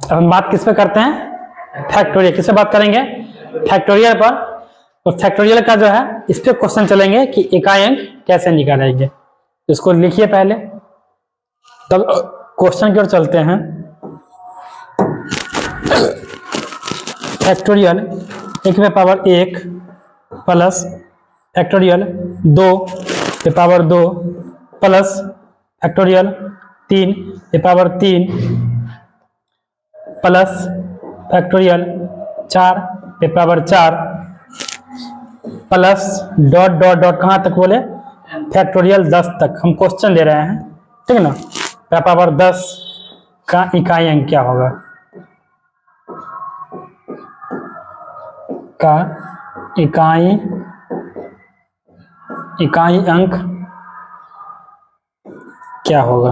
Speaker 1: अब हम बात किस पे करते हैं? फैक्टोरियल। किससे बात करेंगे? फैक्टोरियल पर। तो फैक्टोरियल का जो है इस पे क्वेश्चन चलेंगे कि इकाई अंक कैसे निकालेंगे। इसको लिखिए पहले, तब क्वेश्चन की ओर चलते हैं। फैक्टोरियल 1 पे पावर 1 प्लस फैक्टोरियल 2 पे पावर 2 प्लस फैक्टोरियल 3 पे पावर 3 प्लस फैक्टोरियल 4 पे power 4 plus dot dot dot कहाँ तक बोले, फैक्टोरियल 10 तक हम क्वेश्चन ले रहे हैं, ठीक है ना। पे पावर 10 का इकाई अंक क्या होगा, का इकाई अंक क्या होगा।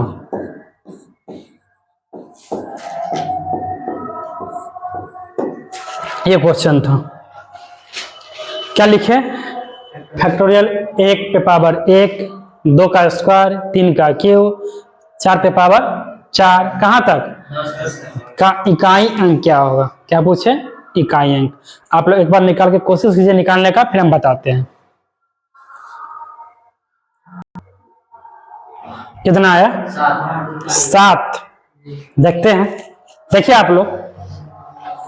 Speaker 1: ये क्वेश्चन था। क्या लिखे, फैक्टोरियल 1 पे पावर 1, 2 का स्क्वायर, 3 का क्यूब, 4 पे पावर 4 कहाँ तक का इकाई अंक क्या होगा। क्या पूछे, इकाई अंक। आप लोग एक बार निकाल के कोशिश कीजिए निकालने का, फिर हम बताते हैं। कितना आया, 7। देखते हैं, देखिए आप लोग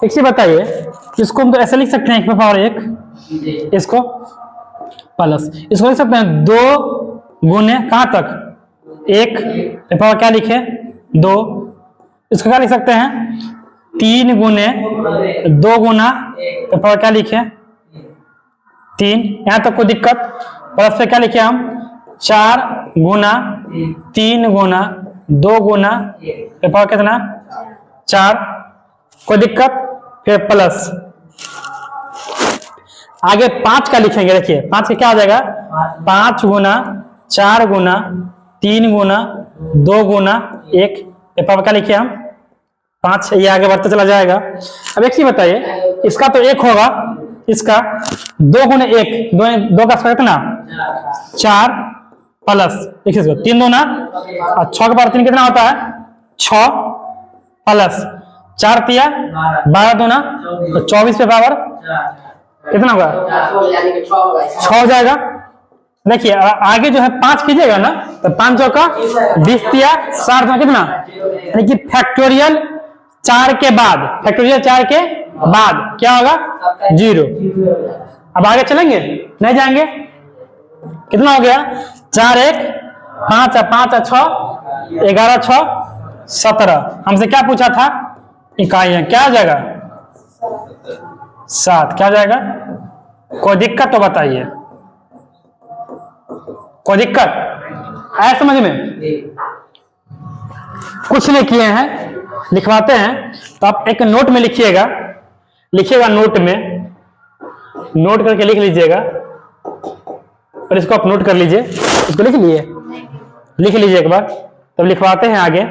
Speaker 1: एक चीज बताइए, इसको हम तो ऐसे लिख सकते हैं 1 पे पावर 1, इसको प्लस इसको लिख सकते हैं 2 गुने कहाँ तक 1 पे पावर क्या लिखे 2, इसको क्या लिख सकते हैं 3 गुने 2 गुना पे पावर क्या लिखे 3, यहाँ तक कोई दिक्कत। प्लस पे क्या लिखे हम 4 गुना 3 गुना 2 गुना पे पावर कितना 4, कोई दिक्कत। फिर प्लस आगे 5 का लिखेंगे, देखिए 5 का क्या हो जाएगा 5 गुना 4 गुना 3 गुना 2 गुना 1 पे पावर क्या लिखे हम 5, ये आगे बढ़ते चला जाएगा। अब एक चीज बताइए, इसका तो 1 होगा, इसका 2 गुने 1 2 का स्क्वायर कितना 4 प्लस देखिए इसको 3 दूना और 6 के पावर 3 कितना होता है 6 प्लस 4 तिया 12 दूना 24 पे पावर कितना होगा 6 हो जाएगा। देखिए आगे जो है 5 कीजिएगा ना तो 5 का 20 तिया 60 में कितना, यानी कि फैक्टोरियल 4 के बाद, फैक्टोरियल 4 के बाद क्या होगा 0। अब आगे चलेंगे नहीं जाएंगे, कितना हो गया 4 1 5 5 6 11 6 17। हमसे क्या पूछा था इकाइयां, क्या आ जाएगा 7, क्या जाएगा। कोई दिक्कत तो बताइए, कोई दिक्कत आया समझ में। कुछ नहीं किए हैं, लिखवाते हैं। तो आप एक नोट में लिखिएगा, नोट में नोट करके लिख लीजिएगा, और इसको आप नोट कर लीजिए, इसको लिख लीजिए एक बार, तब लिखवाते हैं आगे।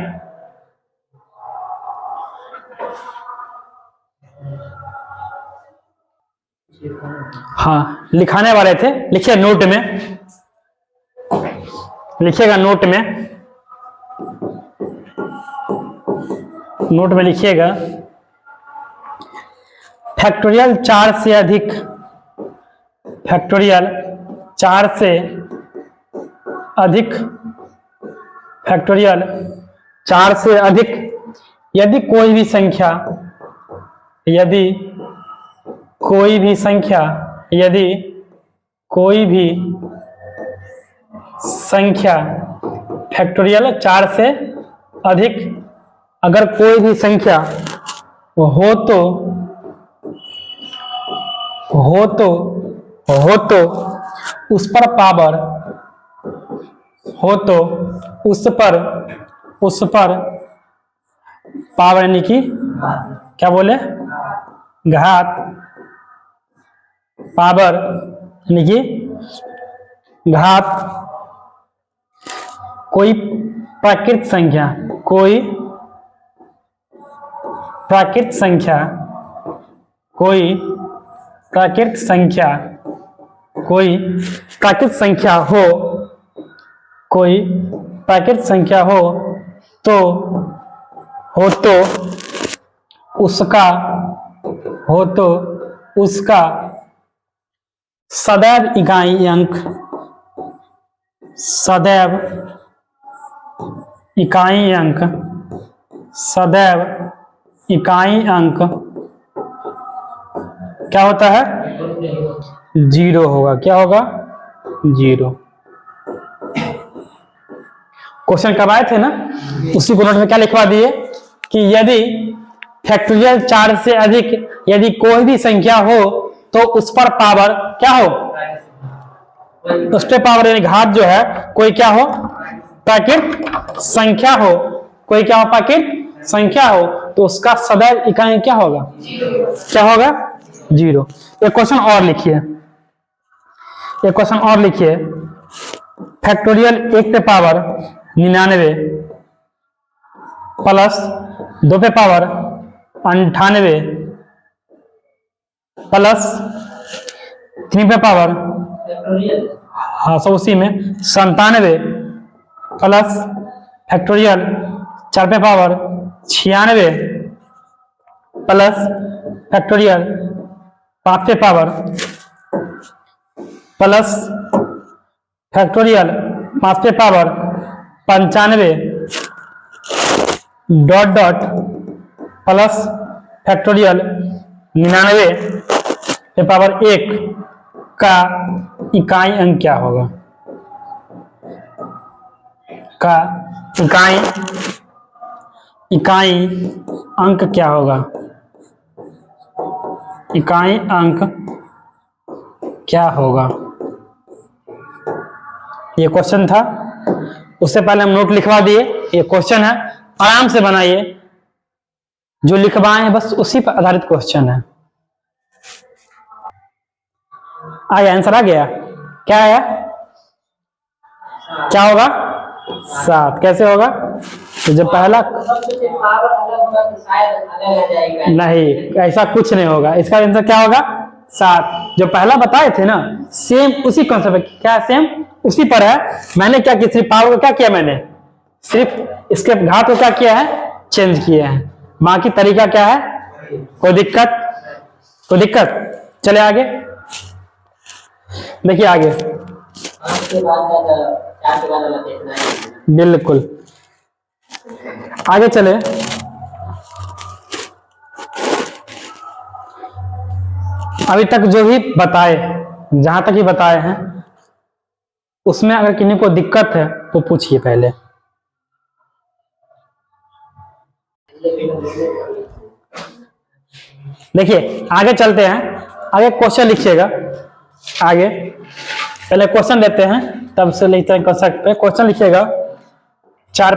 Speaker 1: हाँ लिखाने वाले थे, लिखिए नोट में, लिखिएगा नोट में लिखिएगा फैक्टोरियल 4 से अधिक, फैक्टोरियल 4 से अधिक, फैक्टोरियल 4 से अधिक यदि कोई भी संख्या, यदि कोई भी संख्या फैक्टोरियल 4 से अधिक अगर कोई भी संख्या हो तो उस पर पावर, उस पर पावर यानी कि क्या बोले घात, पावर यानी कि घात कोई प्राकृत संख्या, कोई प्राकृत संख्या, कोई प्राकृत संख्या, कोई प्राकृत संख्या हो, कोई प्राकृत संख्या हो तो उसका सदैव इकाई अंक, सदैव इकाई अंक, सदैव इकाई अंक क्या होता है? 0 होगा। क्या होगा? 0। क्वेश्चन कब आए थे ना, उसी को नोट में क्या लिखवा दिए कि यदि फैक्टोरियल 4 से अधिक यदि कोई भी संख्या हो तो उस पर पावर क्या हो? उस पर पावर यानी घात जो है कोई क्या हो? प्राकृत संख्या हो। कोई क्या हो? प्राकृत संख्या हो तो उसका सदैव इकाई क्या होगा? क्या होगा? 0। एक क्वेश्चन और लिखिए, एक क्वेश्चन और लिखिए। फैक्टोरियल 1 पे पावर 99 प्लस 2 पे पावर 98 प्लस 3 पे पावर, हाँ सब उसी में 97 प्लस फैक्टोरियल 4 पे पावर 96 प्लस फैक्टोरियल 5 पे पावर प्लस फैक्टोरियल 5 पे power 95 dot dot plus factorial 99 पे पावर 1 का इकाई अंक क्या होगा? का इकाई अंक क्या होगा? इकाई अंक क्या होगा? ये क्वेश्चन था, उससे पहले हम नोट लिखवा दिए। ये क्वेश्चन है, आराम से बनाइए। जो लिखवाए हैं बस उसी पर आधारित क्वेश्चन है। आ गया आंसर? आ गया? क्या आया? क्या होगा? 7। कैसे होगा? तो जब पहला नहीं, ऐसा कुछ नहीं होगा। इसका आंसर क्या होगा? 7। जो पहला बताए थे ना सेम उसी कॉन्सेप्ट, क्या सेम उसी पर है। मैंने क्या किया? सिर्फ पावर को क्या किया? मैंने सिर्फ इसके घात को क्या किया है? चेंज किया है। बाकी तरीका क्या है? कोई दिक्कत? कोई दिक्कत? चले आगे देखिए। आगे बिल्कुल आगे चले। अभी तक जो भी बताए, जहां तक ही बताए हैं, उसमें अगर किन्हीं को दिक्कत है तो पूछिए पहले। देखिए आगे चलते हैं। आगे क्वेश्चन लिखिएगा। आगे पहले क्वेश्चन लेते हैं, तब से लिखते हैं कॉन्सेप्ट पे। क्वेश्चन लिखिएगा। 4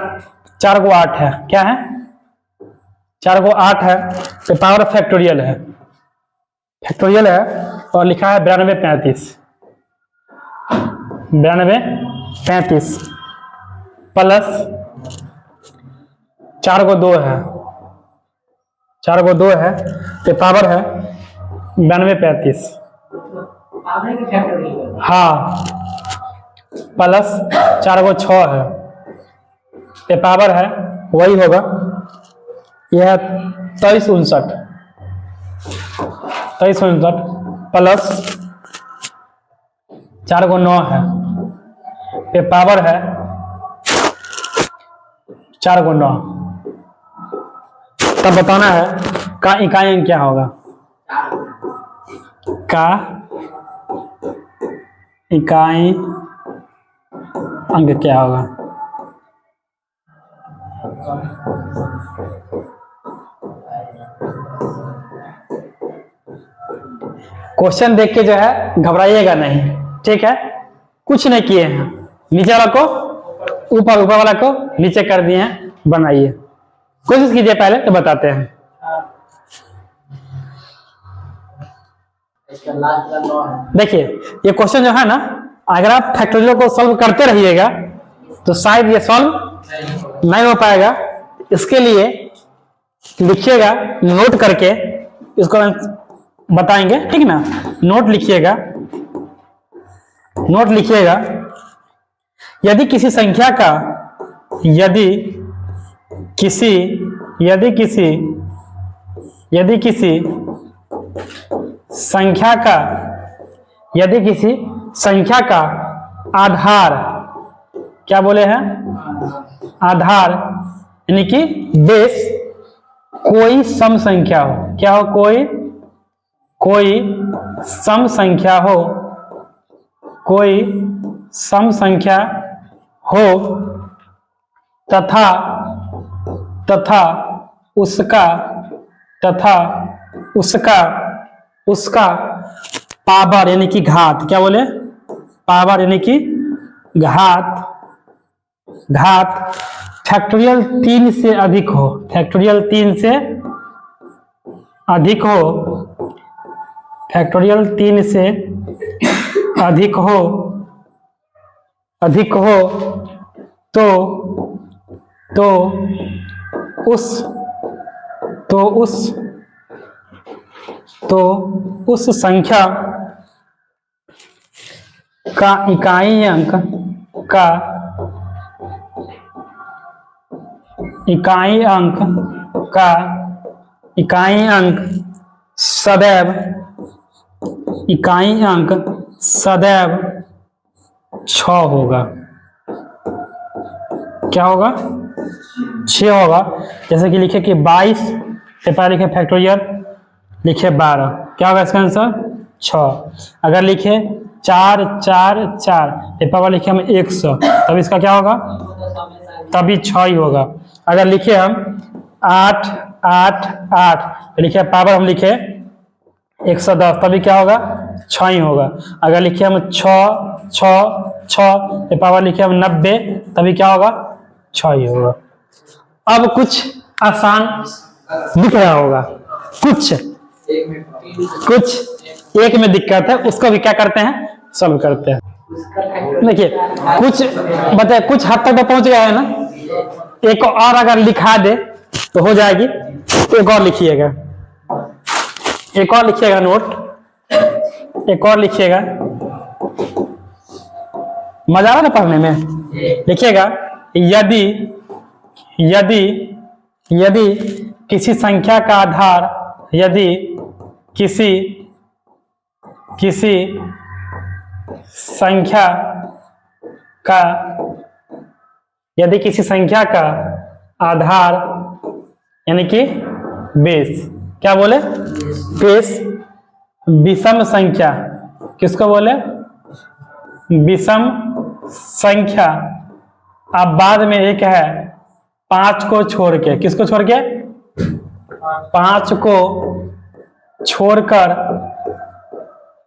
Speaker 1: को 8 है। क्या है? 4 को 8 है तो पावर फैक्टोरियल है, फैक्टोरियल है और लिखा है 92 35 प्लस 4 को 2 है, 4 को 2 है तो पावर है 92 हाँ प्लस 4 को 6 है ये पावर है वही होगा, यह 2359 प्लस 4 को 9 है ये पावर है 4 को 9। तब बताना है का इकाई अंक क्या होगा, का इकाई अंक क्या होगा। क्वेश्चन देख के जो है घबराइएगा नहीं, ठीक है। कुछ नहीं किए हैं, नीचे वाला को ऊपर, ऊपर वाला को नीचे कर दिए हैं। बनाइए, कोशिश कीजिए पहले तो बताते हैं। देखिए ये क्वेश्चन जो है ना, अगर आप फैक्टोरियल को सॉल्व करते रहिएगा तो शायद ये सॉल्व नहीं हो पाएगा। इसके लिए लिखिएगा नोट करके, इसको बताएंगे, ठीक ना। नोट लिखिएगा, नोट लिखिएगा। यदि किसी संख्या का यदि किसी संख्या का आधार, क्या बोले हैं, आधार यानी कि बेस कोई सम संख्या हो, क्या हो, कोई सम संख्या हो, कोई सम संख्या हो तथा उसका पावर यानी कि घात, क्या बोले, पावर यानी कि घात फैक्टोरियल 3 से अधिक हो, फैक्टोरियल 3 से अधिक हो, फैक्टोरियल 3 से अधिक हो तो उस संख्या का इकाई अंक सदैव 6 होगा। क्या होगा, 6 होगा। जैसे कि लिखे कि 22 से पहले लिखे फैक्टोरियल, लिखे 12, क्या होगा इसका आंसर 6। अगर लिखे 4 4 4 पावर लिखे हम 100, तब इसका क्या होगा, तभी 6 ही होगा। अगर लिखे हम 8 8 8 लिखे पावर हम लिखे 110, तभी क्या होगा 6 ही होगा। अगर लिखे हम 6 6 6 पावर लिखे हम 90, तभी क्या होगा 6 ही होगा। अब कुछ आसान दिख रहा होगा, कुछ एक में दिक्कत है, उसको भी क्या करते हैं, सॉल्व करते हैं। देखिए कुछ बताए, कुछ हद तक तो पहुंच गया है ना, एक और अगर लिखा दे तो हो जाएगी। एक और लिखिएगा, नोट, एक और लिखिएगा, मजा आ रहा ना पढ़ने में। लिखिएगा, यदि किसी संख्या का आधार, यदि किसी संख्या का आधार यानी कि बेस, क्या बोले, बेस विषम संख्या, किसको बोले, विषम संख्या। अब बाद में एक है 5 को छोड़ के, किसको छोड़ के, 5 को छोड़कर,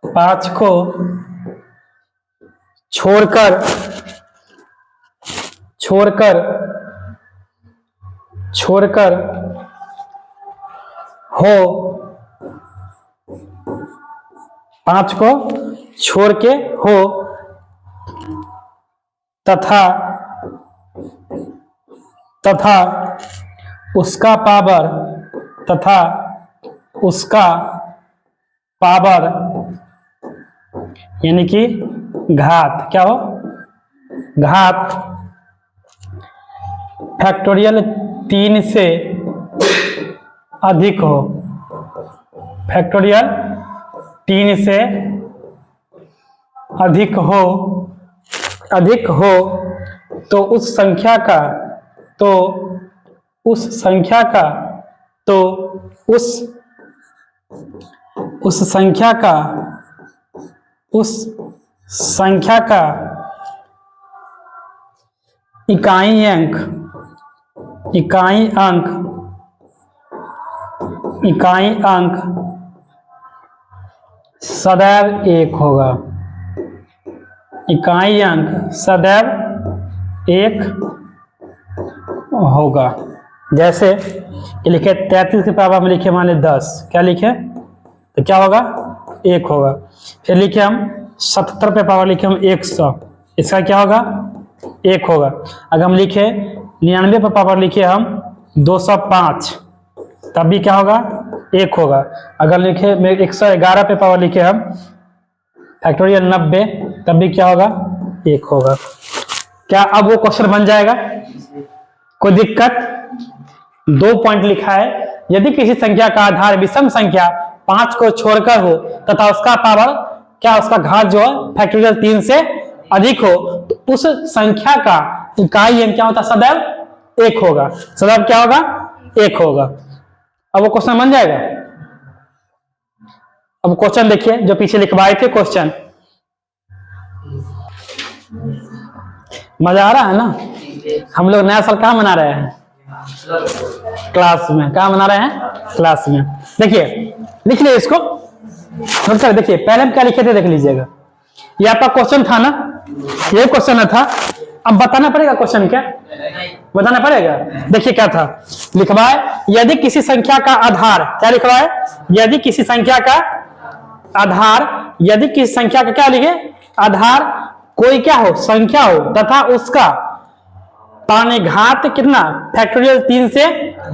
Speaker 1: 5 को छोड़कर हो, 5 को छोड़ के हो तथा उसका पावर यानी कि घात, क्या हो, घात फैक्टोरियल 3 से अधिक हो, फैक्टोरियल 3 से अधिक हो तो उस संख्या का इकाई अंक सदैव 1 होगा, इकाई अंक सदैव 1 होगा। जैसे लिखे 33 के पावर में लिखे मान 10, क्या लिखे, तो क्या होगा 1 होगा। फिर लिखे हम 77 पे पावर लिखे हम 100, इसका क्या होगा 1 होगा। अगर हम लिखे 99 पे पावर लिखे हम 205, तब भी क्या होगा 1 होगा। अगर लिखे 111 पे पावर लिखे हम फैक्टोरियल 90, तब भी क्या होगा 1 होगा। क्या अब वो क्वेश्चन बन जाएगा, कोई दिक्कत। 2 पॉइंट लिखा है, यदि किसी संख्या का आधार विषम संख्या 5 को छोड़कर हो तथा उसका पावर, क्या उसका घात जो है फैक्टोरियल 3 से अधिक हो, तो उस संख्या का इकाई अंक क्या होता, सदैव 1 होगा, सदैव क्या होगा 1 होगा। अब वो क्वेश्चन बन जाएगा। अब क्वेश्चन देखिए जो पीछे लिखवाए थे क्वेश्चन, मजा आ रहा है ना। हम लोग नया साल कहाँ मना रहे हैं? क्लास में। कहाँ मना रहे हैं? क्लास में। देखिए लिख लिया इसको, नोट कर। देखिए पहले हम क्या लिखे थे देख लीजिएगा। ये आपका क्वेश्चन था ना, ये क्वेश्चन था। अब बताना पड़ेगा क्वेश्चन क्या, बताना पड़ेगा। देखिए क्या था लिखवाए, यदि किसी संख्या का आधार, क्या लिखवाए? यदि किसी संख्या का आधार, यदि किसी संख्या का क्या लिखे? आधार कोई क्या हो? संख्या हो, तथा उसका पाने घात कितना? फैक्टोरियल 3 से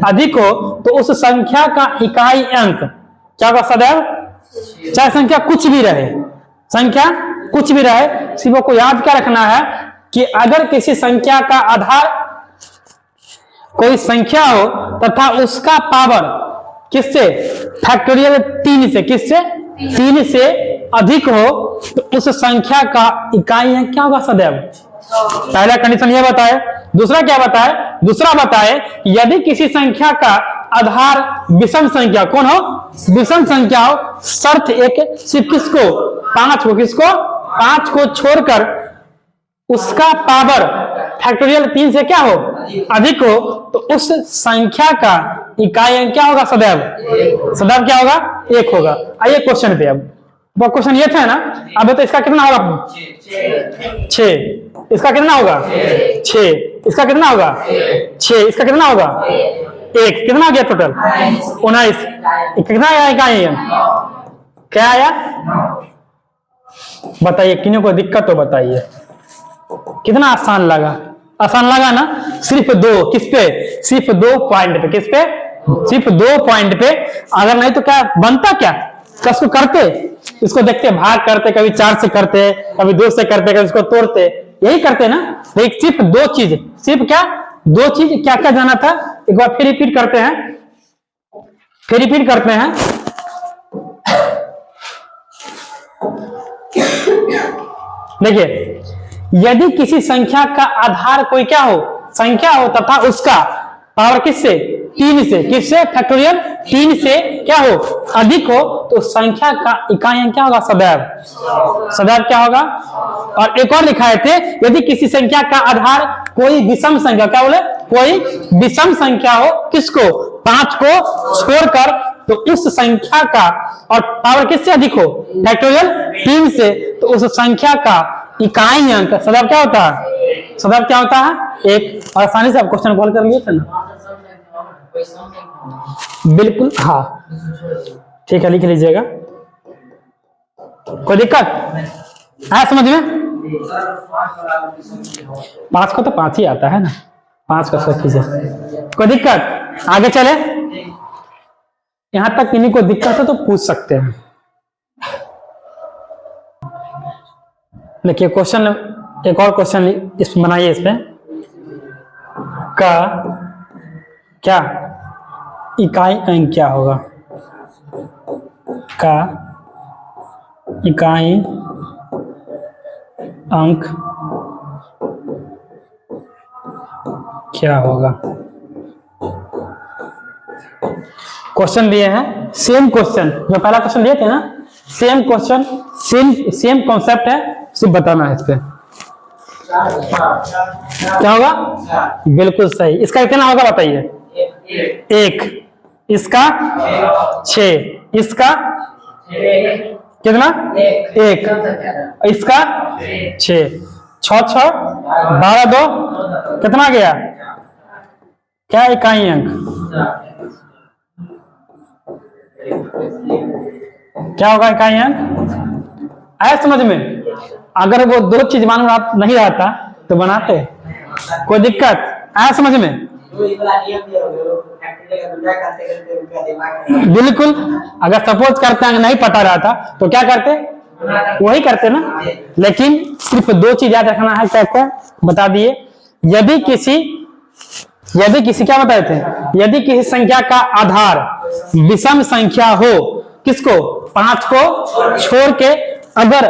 Speaker 1: अधिक हो, तो उस संख्या का इकाई अंक क्या होगा? सदैव, चाहे संख्या कुछ भी रहे, संख्या कुछ भी रहे, सिर्फ को याद क्या रखना है कि अगर किसी संख्या का आधार कोई संख्या हो तथा उसका पावर किससे? फैक्टोरियल 3 से, किससे? 3 से अधिक हो, तो उस संख्या का इकाई अंक क्या होगा? सदैव। पहला कंडीशन यह बताए। दूसरा क्या बताए? दूसरा बताए यदि किसी संख्या का आधार विषम संख्या, कौन हो? विषम संख्या हो, शर्त एक, सिर्फ किसको? 5 को, किसको? 5 को छोड़कर उसका पावर फैक्टोरियल 3 से क्या हो? अधिक हो, तो उस संख्या का इकाई अंक क्या होगा? सदैव। सदैव क्या होगा? 1 होगा। आइए क्वेश्चन पे। अब क्वेश्चन ये था ना, अब तो इसका कितना होगा? 6। इसका कितना होगा? 6। इसका कितना होगा? 6। इसका कितना होगा? 1। कितना हो गया टोटल? 19। कितना आया इकाई अंक? क्या आया? बताइए, किन्हीं को दिक्कत हो बताइए। कितना आसान लगा? आसान लगा ना। सिर्फ 2, किस पे? सिर्फ 2 पॉइंट पे। किस पे? सिर्फ 2 पॉइंट पे। अगर नहीं तो क्या बनता? क्या कसको करते? इसको देखते भाग करते, कभी 4 से करते, कभी 2 से करते, कभी इसको तोड़ते, यही करते ना। लेकिन सिर्फ 2 चीज, सिर्फ क्या? 2 चीज क्या क्या जाना था? एक बार फिर रिपीट करते हैं, फिर रिपीट करते हैं। देखिए यदि किसी संख्या का आधार कोई क्या हो? संख्या हो, तथा उसका पावर किससे? 3 से, किससे? फैक्टोरियल 3 से क्या हो? अधिक हो, तो संख्या का इकाई अंक क्या होगा? सदैव। सदैव क्या होगा? और एक और लिखाए थे, यदि किसी संख्या का आधार कोई विषम संख्या, क्या बोले? कोई विषम संख्या हो, किसको? 5 को छोड़कर, तो उस संख्या का और पावर किससे अधिक हो? फैक्टोरियल 3 से, तो उस संख्या का इकाई अंक सदैव क्या होता है? सदैव क्या होता है? 1। और आसानी से आप क्वेश्चन कॉल कर लिए थे ना। बिल्कुल, हाँ ठीक है, लिख लीजिएगा। कोई दिक्कत है समझ में? 5 को तो 5 ही आता है ना, 5 का सोच कीजिए। कोई दिक्कत? आगे चले। यहां तक किन्हीं को दिक्कत है तो पूछ सकते हैं। देखिए क्वेश्चन, एक और क्वेश्चन इस बनाइए। इस पे का क्या इकाई अंक क्या होगा? का इकाई अंक क्या होगा? क्वेश्चन दिए हैं, सेम क्वेश्चन जो पहला क्वेश्चन दिए थे ना, सेम क्वेश्चन, सेम कॉन्सेप्ट है, सिर्फ बताना है इस पे क्या होगा। बिल्कुल सही। इसका कितना होगा बताइए? 1। इसका 6। इसका कितना? 1। इसका 6। 6 6 12 2 कितना गया? क्या इकाई अंक? क्या होगा इकाई अंक? आया समझ में? अगर वो 2 चीज मालूम नहीं रहता तो बनाते। कोई दिक्कत आया समझ में? बिल्कुल। अगर सपोज करते हैं नहीं पता रहता तो क्या करते? वही करते ना। लेकिन सिर्फ 2 चीज याद रखना है। क्या क्या बता दिए? यदि किसी क्या बताए थे? यदि किसी संख्या का आधार विषम संख्या हो, किसको? 5 को छोड़ के, अगर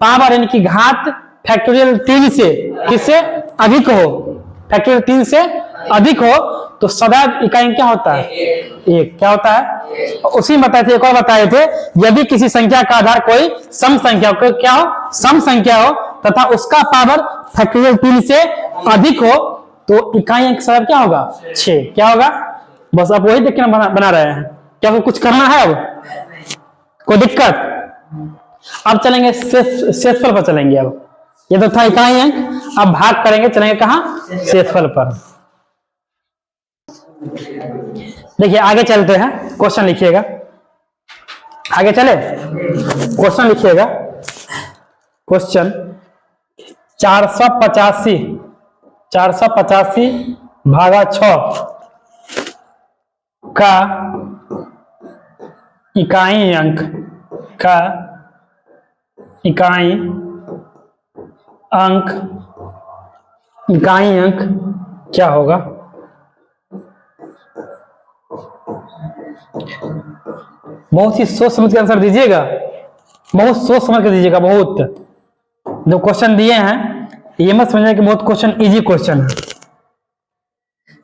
Speaker 1: पावर यानी कि घात फैक्टोरियल 3 से किससे अधिक हो? फैक्टोरियल 3 से अधिक हो, तो सदैव इकाई अंक क्या होता है? एक। क्या होता है? उसी में बताए थे, एक और बताए थे, यदि किसी संख्या का आधार कोई सम संख्या हो, क्या हो? सम संख्या हो तथा उसका पावर फैक्टोरियल 3 से अधिक हो तो इकाई अंक सदैव क्या होगा? 6। क्या होगा? बस अब वही देखना बना रहे हैं। क्या वो कुछ करना है? अब कोई दिक्कत? अब चलेंगे शेषफल पर चलेंगे। अब ये तो था इकाई अंक, अब भाग करेंगे, चलेंगे कहां? शेषफल पर। देखिए आगे चलते हैं, क्वेश्चन लिखिएगा। आगे चले, क्वेश्चन लिखिएगा। क्वेश्चन 485 भागा 6 का इकाई अंक क्या होगा? बहुत ही सोच समझ के आंसर दीजिएगा, बहुत सोच समझ के दीजिएगा। बहुत जो क्वेश्चन दिए हैं ये मत समझिए कि बहुत क्वेश्चन इजी क्वेश्चन है।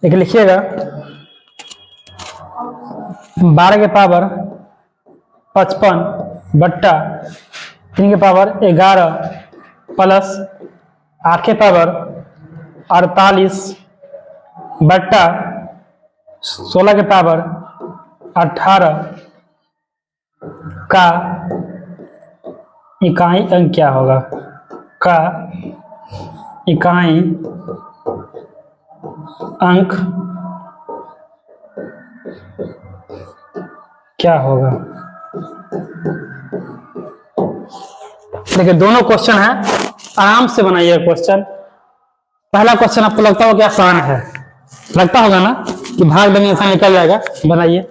Speaker 1: एक लिखिएगा 12 के पावर 55 बट्टा 3 के पावर 11 प्लस 8 के पावर 48 बट्टा 16 के पावर 18 का इकाई अंक क्या होगा? का इकाई अंक क्या होगा? देखिए दोनों क्वेश्चन है, आराम से बनाइए क्वेश्चन। पहला क्वेश्चन आपको लगता होगा कि आसान है, लगता होगा ना कि भाग देंगे आसान निकल जाएगा। बनाइए।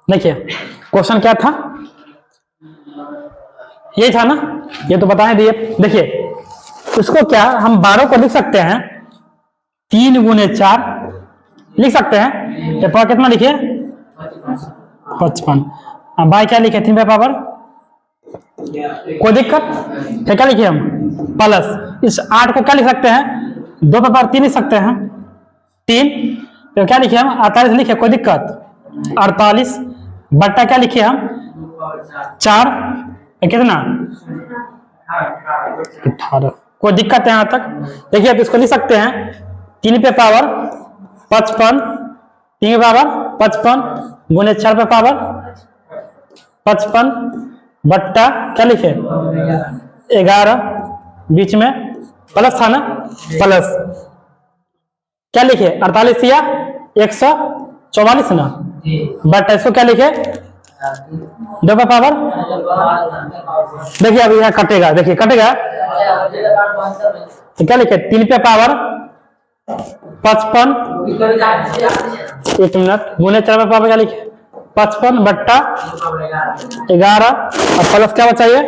Speaker 1: देखिए क्वेश्चन क्या था, ये था ना, ये तो बता दिए। देखिए इसको क्या हम 12 को लिख सकते हैं 3 गुने 4 लिख सकते हैं। ये पावर कितना लिखिए? 55। बाई क्या लिखे? 3 पे पावर, कोई दिक्कत? फिर क्या लिखिए हम? प्लस इस 8 को क्या लिख सकते हैं? 2 पे पावर 3 लिख सकते हैं, 3। तो क्या लिखे हम? 48 लिखे, कोई दिक्कत? 48 बट्टा क्या लिखे हम? 4। कितना? 18। कोई दिक्कत है यहां तक? देखिए अब इसको लिख सकते हैं 3 पे पावर 55, 3 पे पावर 55 गुने 4 पे पावर 55 बट्टा क्या लिखे? 11, बीच में प्लस था ना, प्लस क्या लिखे? 48 या 144 ना, बट्टा इसको क्या लिखे? 2 पे पावर। देखिए अभी यहाँ कटेगा, देखिए कटेगा तो क्या लिखे? 3 पे पावर 55, 1 मिनट, गुने 4 पे पावर क्या लिखे? 55 बट्टा 11 और प्लस क्या बचाइए?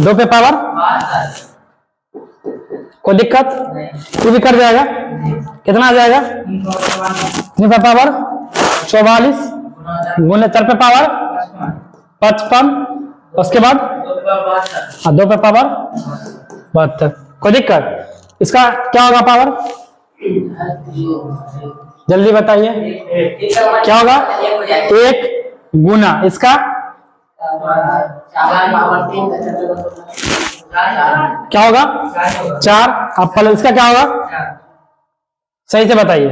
Speaker 1: 2 पे पावर। कोई दिक्कत? ये भी कट जाएगा, कितना आ जाएगा? 3 पे पावर 44 गुने 4 पे पावर 55, उसके बाद 2 पे पावर 72। कोई दिक्कत? इसका क्या होगा पावर? जल्दी बताइए क्या होगा? 1 गुना इसका क्या होगा? 4। अब प्लस इसका क्या होगा? सही से बताइए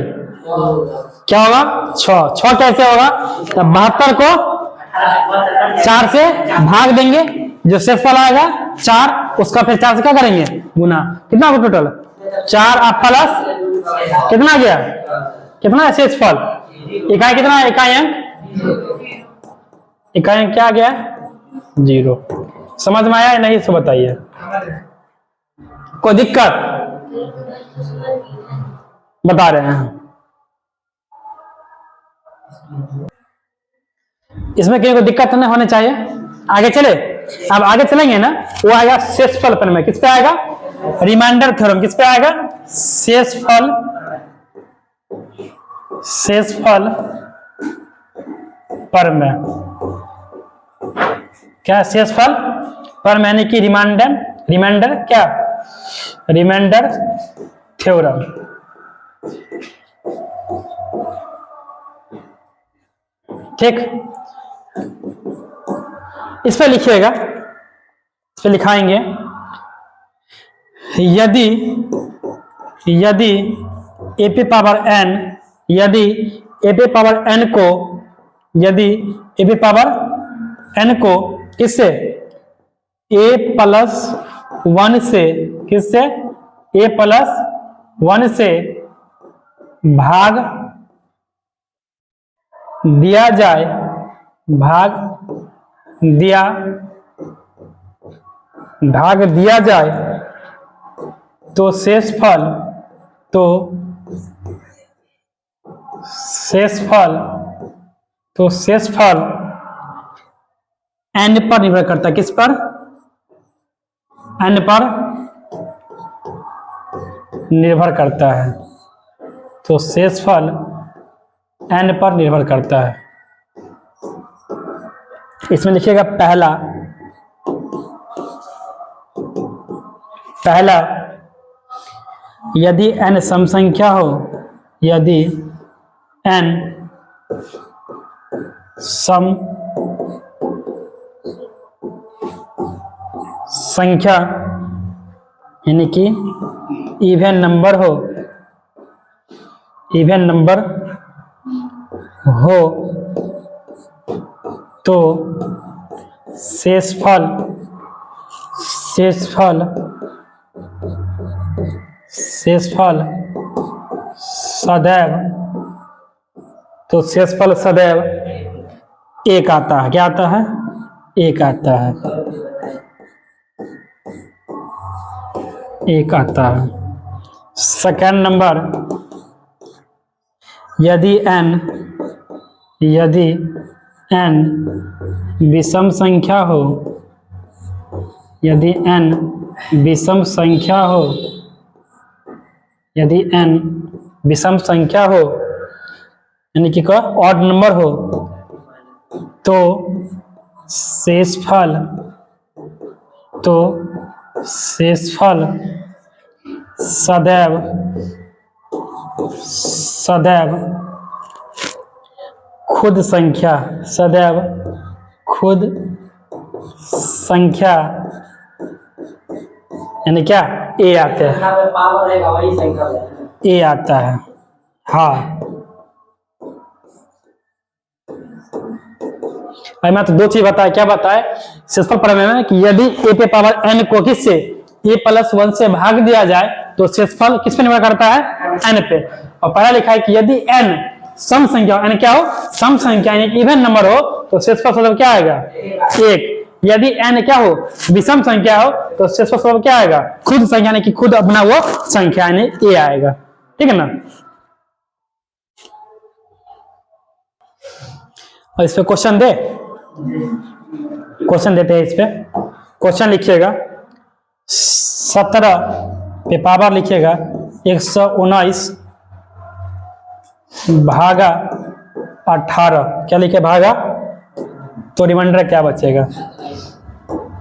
Speaker 1: क्या होगा? 6। 6 कैसे होगा? 72 को 4 से भाग देंगे, जो शेषफल आएगा 4, उसका फिर 4 से क्या करेंगे? गुना। कितना होगा टोटल? 4 अब प्लस कितना गया? कितना है शेषफल? इकाई कितना है? इकाई अंक, इकाई अंक क्या गया? 0। समझ में आया या नहीं? इसको बताइए। कोई दिक्कत? बता रहे हैं इसमें कोई दिक्कत नहीं होनी चाहिए। आगे चले, अब आगे चलेंगे ना, वो आएगा शेषफल पर में। किस पे आएगा? Remainder theorem. किस पे आएगा? शेषफल पर में। क्या? शेषफल पर में, यानी कि रिमाइंडर क्या? Remainder theorem. ठीक, इस पे लिखिएगा, इस पे लिखाएंगे यदि ए पे पावर n, यदि ए पे पावर n को, यदि ए पे पावर n को किससे a+1 से, किससे a+1 से भाग दिया जाए, भाग दिया जाए तो शेषफल n पर निर्भर करता है। किस पर? n पर निर्भर करता है, तो शेषफल n पर निर्भर करता है। इसमें लिखिएगा पहला यदि n सम संख्या हो, यदि n सम संख्या यानी कि इवन नंबर हो तो शेषफल सदैव एक आता है। क्या आता है? एक आता है, एक आता है। सेकंड नंबर, यदि n विषम संख्या हो, यदि n विषम संख्या हो यानी कि ऑड नंबर हो, तो शेषफल सदैव खुद संख्या यानी क्या ए आता है, ए आता है। हाँ, मैं तो दो चीज बताया। क्या बताए? शेषफल प्रमेय में कि यदि ए पे पावर n को किससे a+1 से भाग दिया जाए तो शेषफल किस पे निर्भर करता है? n पे। और पहला लिखा है कि यदि n सम संख्या हो, n क्या हो? सम संख्या यानी इवन नंबर हो, तो शेषफल सदैव क्या आएगा? एक। यदि n क्या हो? विषम संख्या हो, तो शेषफल सदैव क्या आएगा? खुद संख्या यानी कि खुद अपना वो संख्या यानी a आएगा। ठीक है ना? और इस पे क्वेश्चन देते हैं। इस पे क्वेश्चन लिखिएगा 17 पे पावर लिखिएगा 119 भागा 18। क्या लिखे? भागा, तो रिमाइंडर क्या बचेगा?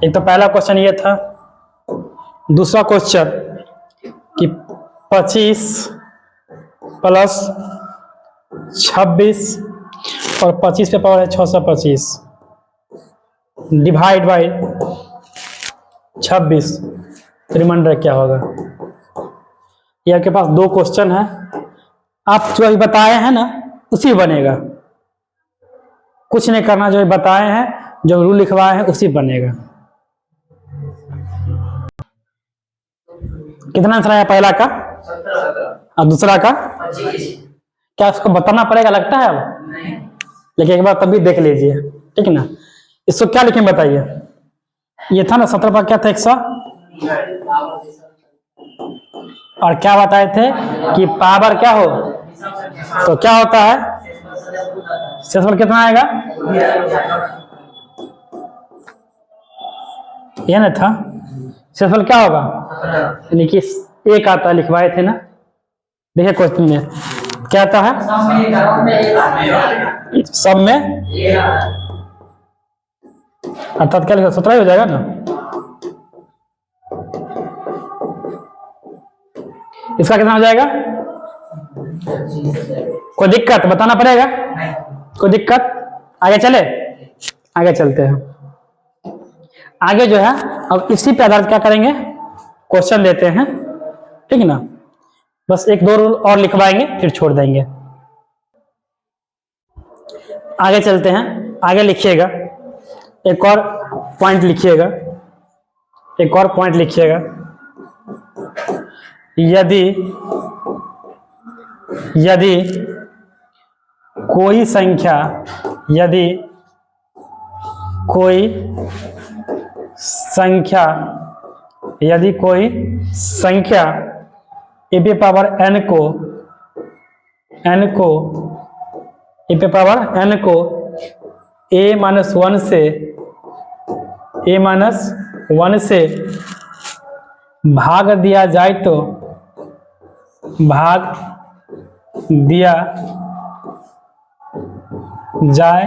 Speaker 1: एक तो पहला क्वेश्चन ये था। दूसरा क्वेश्चन कि 25 + 26 और 25 पे पावर है 625 डिवाइड बाई 26, रिमाइंडर क्या होगा? ये आपके पास दो क्वेश्चन है, आप जो अभी बताए हैं ना उसी बनेगा, कुछ नहीं करना। जो बताए हैं, जो रूल लिखवाए हैं उसी बनेगा। कितना आंसर आया पहला का? 17। और दूसरा का? 25। क्या उसको बताना पड़ेगा लगता है अब? नहीं। लेकिन एक बार तभी देख लीजिए, ठीक है ना? इसको क्या लिखें बताइए? ये था ना 17 पर क्या था? 100 और क्या बताए थे कि पावर क्या हो तो क्या होता है? शेषफल कितना आएगा? ये ना था। शेषफल क्या होगा? यानी कि एक आता, लिखवाए थे ना। देखिए क्वेश्चन में क्या आता है? सब में अर्थात क्या लिखा? 17 हो जाएगा ना। इसका कितना हो जाएगा? कोई दिक्कत बताना पड़ेगा? कोई दिक्कत? आगे चले, आगे चलते हैं। आगे जो है अब इसी पे आधारित क्या करेंगे, क्वेश्चन देते हैं, ठीक है ना। बस एक दो रूल और लिखवाएंगे फिर छोड़ देंगे। आगे चलते हैं, आगे लिखिएगा, एक और पॉइंट लिखिएगा, एक और पॉइंट लिखिएगा। यदि यदि कोई संख्या, यदि कोई संख्या, यदि कोई संख्या ए पे पावर n को ए पे पावर n को a-1 से भाग दिया जाए तो भाग दिया जाए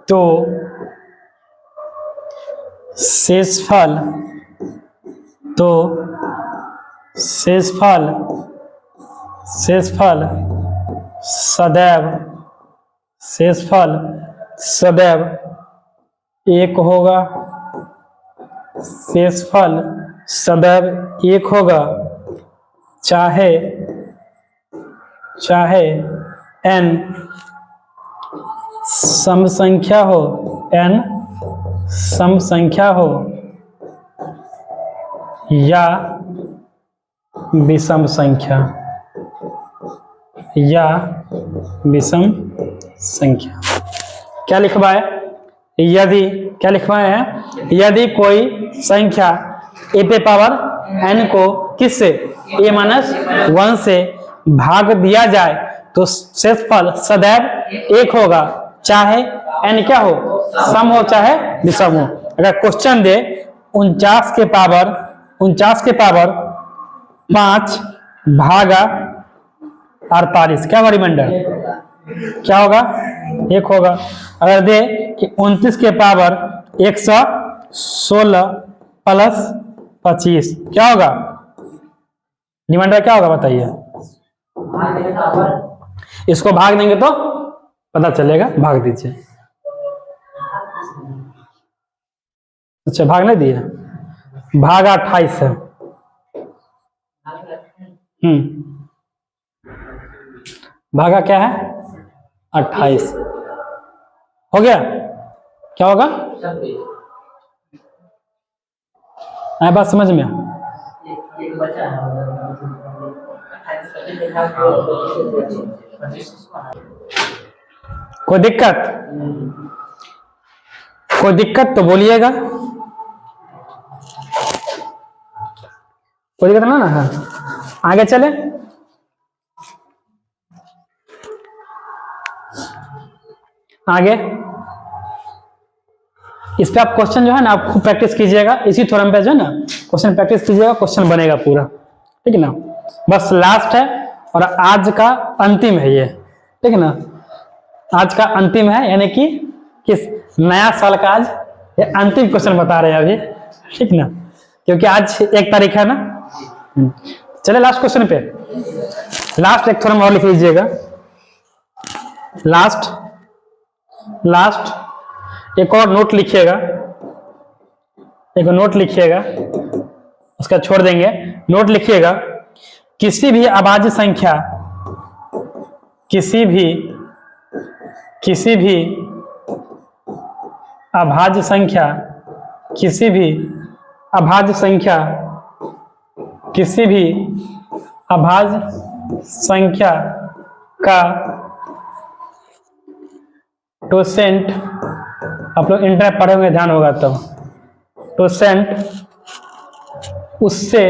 Speaker 1: तो शेषफल सदैव एक होगा, शेषफल सदैव एक होगा, चाहे n सम संख्या हो, n सम संख्या हो या विषम संख्या, क्या लिखवाए, यदि क्या लिखवाए हैं, यदि कोई संख्या ए पे पावर n को किससे a-1 से भाग दिया जाए तो शेषफल सदैव एक होगा, चाहे n क्या हो, सम हो चाहे विषम हो। अगर क्वेश्चन दे 49 के पावर 5 भागा 48 क्या होगा, रिमाइंडर क्या होगा, 1 होगा। अगर दे कि 29 के पावर 116 प्लस 25 क्या होगा, रिमाइंडर क्या होगा बताइए। इसको भाग देंगे तो पता चलेगा, भाग दीजिए। अच्छा भाग नहीं दिए, भागा 28 है। भागा क्या है 28 हो गया, क्या होगा, आए बात समझ में। कोई दिक्कत तो बोलिएगा, कोई दिक्कत ना है। आगे चले, आगे इस पे आप क्वेश्चन जो है ना आप खूब प्रैक्टिस कीजिएगा, इसी थ्योरम पे जो है ना क्वेश्चन प्रैक्टिस कीजिएगा, क्वेश्चन बनेगा पूरा, ठीक है ना। बस लास्ट है और आज का अंतिम है ये, ठीक है ना, आज का अंतिम है, यानी कि किस नया साल का आज ये अंतिम क्वेश्चन बता रहे हैं अभी, ठीक ना, क्योंकि आज 1 तारीख है ना। चले लास्ट क्वेश्चन पे, लास्ट एक थ्योरम और लिख लीजिएगा, लास्ट एक और नोट लिखिएगा, एक नोट लिखिएगा, उसका छोड़ देंगे। नोट लिखिएगा, किसी भी अभाज्य संख्या, किसी भी अभाज्य संख्या, किसी भी अभाज्य संख्या का टोसेंट, आप लोग इंटर पढ़े होंगे ध्यान होगा तब, टोसेंट उससे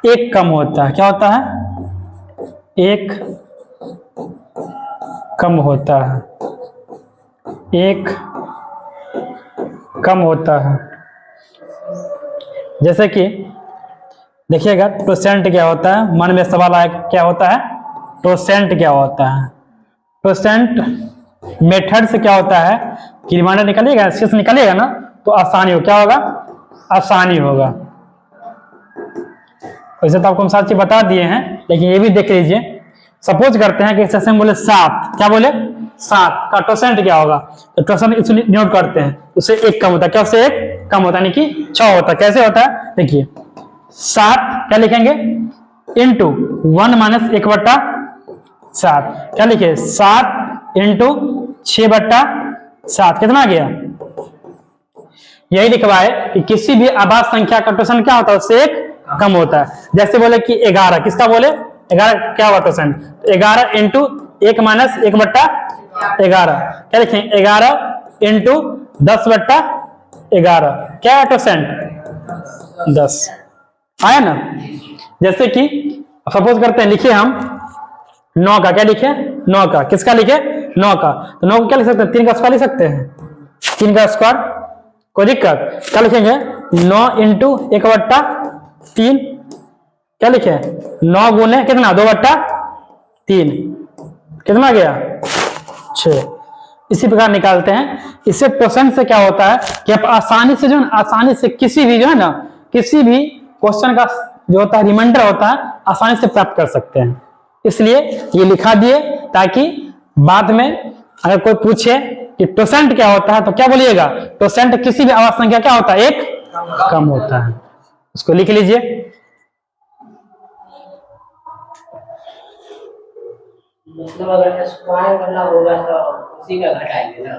Speaker 1: एक कम होता है, क्या होता है, एक कम होता है, एक कम होता है। जैसे कि देखिएगा टोसेंट क्या होता है, मन में सवाल आया क्या होता है, टोसेंट क्या होता है। टोसेंट मेथड से क्या होता है कि रिमाइंडर निकालिएगा, शेष निकालिएगा ना तो आसानी हो, क्या होगा, आसानी होगा। वैसे तो आपको हम सारी चीज बता दिए हैं, लेकिन ये भी देख लीजिए। सपोज करते हैं कि सेशन बोले 7, क्या बोले 7 का टोसेंट क्या होगा, तो टोसेंट इसलिए नोट करते हैं, उससे 1 कम होता है। क्या उससे 1 कम होता है, यानी कि 6 होता है। कैसे होता है देखिए, 7 क्या लिखेंगे इंटू 1 माइनस 1/7, क्या लिखे 7 इंटू 6/7, कितना आ गया। यही लिखवाए कि किसी भी आभाज्य संख्या का टोसेंट क्या होता है, उससे 1 कम होता है। जैसे बोले कि 11, किसका बोले 11 क्या हुआ टोसेंट, 11 इंटू 1 माइनस 1/11, क्या लिखें 11 इंटू 10/11, क्या है टोसेंट 10, आया ना। जैसे कि सपोज करते हैं, लिखिए हम 9 का, क्या लिखे 9 का, किसका लिखे 9 का, तो 9 को क्या लिख सकते हैं 3 का स्क्वायर लिख सकते हैं, 3 का स्क्वायर, कोई दिक्कत। क्या लिखेंगे 9 इंटू 1/3, क्या लिखे 9 गुने कितना 2/3, कितना गया 6। इसी प्रकार निकालते हैं। इससे टोसेंट से क्या होता है कि आप आसानी से जो है आसानी से किसी भी जो है ना किसी भी क्वेश्चन का जो होता है रिमाइंडर होता है आसानी से प्राप्त कर सकते हैं। इसलिए ये लिखा दिए ताकि बाद में अगर कोई पूछे कि टोसेंट क्या होता है तो क्या बोलिएगा, टोसेंट किसी भी आवाज संख्या क्या होता है 1 कम होता है। उसको लिख लीजिए।
Speaker 2: मतलब अगर स्क्वायर वाला होगा तो उसी का घटाएंगे ना।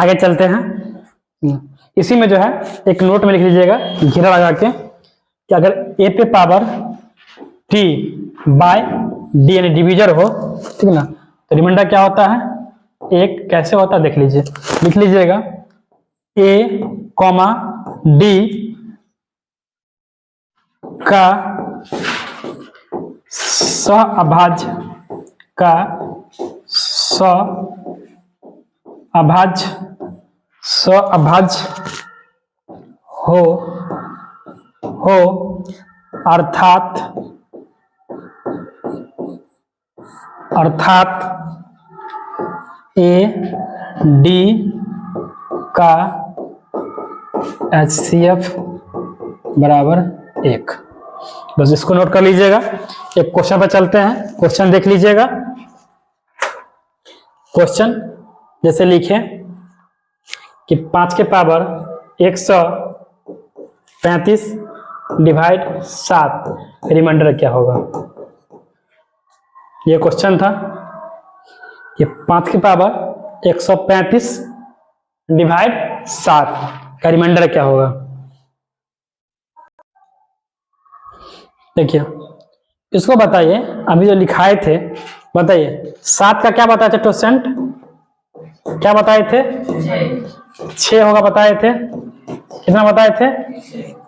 Speaker 1: आगे चलते हैं। इसी में जो है एक नोट में लिख लीजिएगा घेरा लगा के कि अगर a पे पावर t बाय d यानी डिवीजर हो, ठीक ना, तो रिमाइंडर क्या होता है 1। कैसे होता है देख लीजिए, लिख लीजिएगा a, d का सहअभाज्य हो अर्थात ए डी का HCF बराबर 1। बस इसको नोट कर लीजिएगा। एक क्वेश्चन पर चलते हैं, क्वेश्चन देख लीजिएगा। क्वेश्चन जैसे लिखे कि 5 के पावर 135 डिवाइड 7, रिमाइंडर क्या होगा। ये क्वेश्चन था कि 5 की पावर 135 डिवाइड 7 का रिमाइंडर क्या होगा। देखिए इसको बताइए, अभी जो लिखाए थे बताइए 7 का क्या बताए थे टोसेंट, क्या बताए थे 6 होगा बताए थे, कितना बताए थे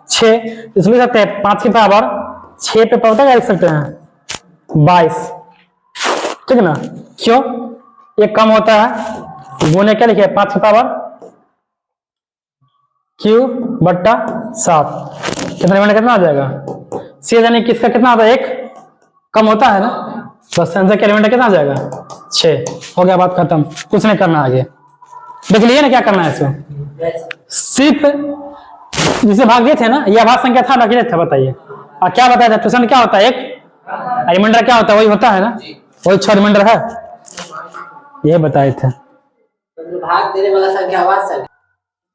Speaker 1: 6। इसमें लिख सकते हैं 5 की पावर 6 पे पता क्या लिख सकते हैं 22, ठीक ना। क्यों 1 कम होता है, गुने क्या लिखे 5 की पावर Q/7, कितना रिमाइंडर कितना आ जाएगा 6, यानी किसका कितना आता है 1 कम होता है ना, बस आंसर का रिमाइंडर कितना आ जाएगा 6। हो गया, बात खत्म, कुछ नहीं करना आगे। देख लिए ना क्या करना है इसमें, सिर्फ जिसे भाग दिए थे ना ये आभाज्य संख्या था बाकी नहीं था, बताइए। और क्या बताया था टोसेंट क्या होता है 1, रिमाइंडर क्या होता है वही होता है ना, वही 6 रिमाइंडर है, ये बताए थे।
Speaker 2: भाग देने वाला संख्या आवाज संख्या,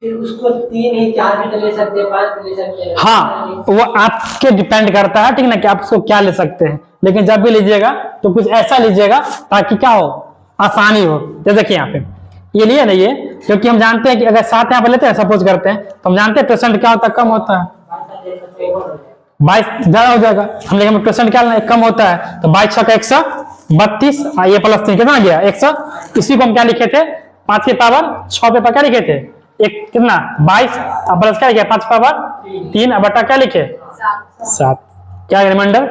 Speaker 2: फिर उसको 3 ही 4 भी ले सकते हैं, 5 भी ले सकते हैं।
Speaker 1: हाँ वो आपके डिपेंड करता है, ठीक ना, कि आप उसको क्या ले सकते हैं। लेकिन जब भी लीजिएगा तो कुछ ऐसा लीजिएगा ताकि क्या हो आसानी हो। जैसे देखिए यहाँ पे ये लिए ना, ये क्योंकि हम जानते हैं कि अगर 7 यहाँ पे लेते हैं सपोज करते हैं तो हम जानते हैं टोसेंट क्या होता है कम होता है 22 ज्यादा हो जाएगा, हम लेकिन टोसेंट क्या लेना कम होता है, तो 22 का 132 ये प्लस 3 कितना गया 100। इसी को हम क्या लिखे थे 5 की पावर 6 पे क्या लिखे थे एक कितना 22 प्लस क्या लिखे 5 पावर 3 बटा क्या लिखे 7, क्या रिमाइंडर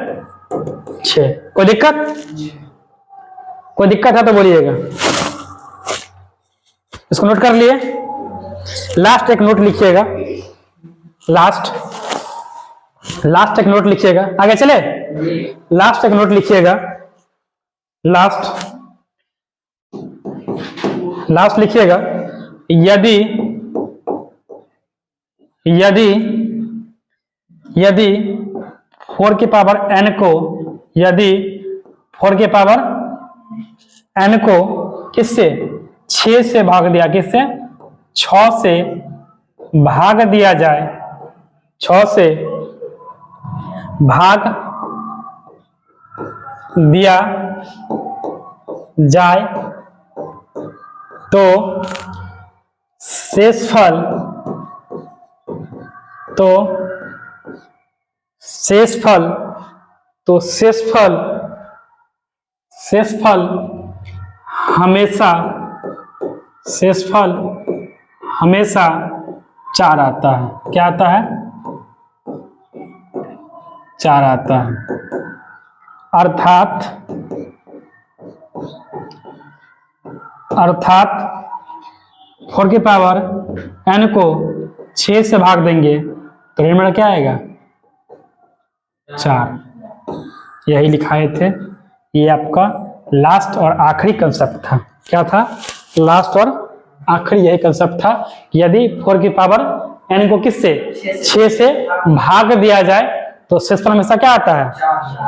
Speaker 1: 6। कोई दिक्कत है तो बोलिएगा। इसको नोट कर लिए। लास्ट एक नोट लिखिएगा, लास्ट एक नोट लिखिएगा, आगे चले। लास्ट एक नोट लिखिएगा, लास्ट लिखिएगा यदि यदि 4 की पावर n को यदि 4 की पावर n को किससे 6 से भाग दिया, किससे 6 से भाग दिया जाए, 6 से भाग दिया जाए तो शेषफल हमेशा 4 आता है। क्या आता है? 4 आता है। अर्थात 4 की पावर n को 6 से भाग देंगे तो रिमाइंडर क्या आएगा? 4। यही लिखाए थे। ये आपका लास्ट और आखिरी कंसेप्ट था। क्या था? लास्ट और आखिरी यही कंसेप्ट था कि यदि 4 की पावर n को किससे 6 से भाग दिया जाए तो शेषफल हमेशा क्या आता है?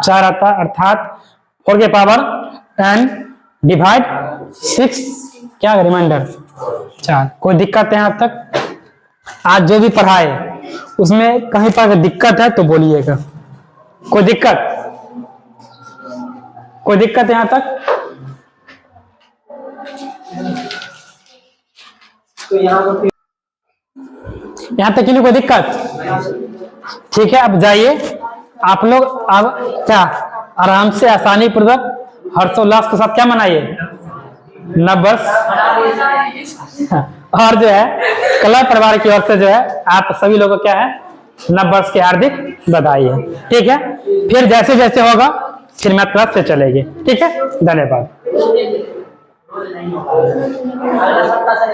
Speaker 1: 4 आता है। अर्थात 4 की पावर n डिवाइड 6 क्या रिमाइंडर 4। कोई दिक्कत है यहाँ तक? आज जो भी पढ़ाए उसमें कहीं पर अगर दिक्कत है तो बोलिएगा। कोई दिक्कत है यहाँ तक?
Speaker 2: तो यहाँ
Speaker 1: तक के लिए कोई दिक्कत? ठीक है, अब जाइए आप लोग। अब क्या आराम से आसानी पूर्वक हर्षोल्लास के साथ क्या मनाइए? नववर्ष। और जो है कला परिवार की ओर से जो है आप सभी लोगों को क्या है नववर्ष की हार्दिक बधाई है। ठीक है, फिर जैसे जैसे होगा फिर मैथ क्लास से चलेगी। ठीक है, धन्यवाद।
Speaker 2: अगला सप्ताह से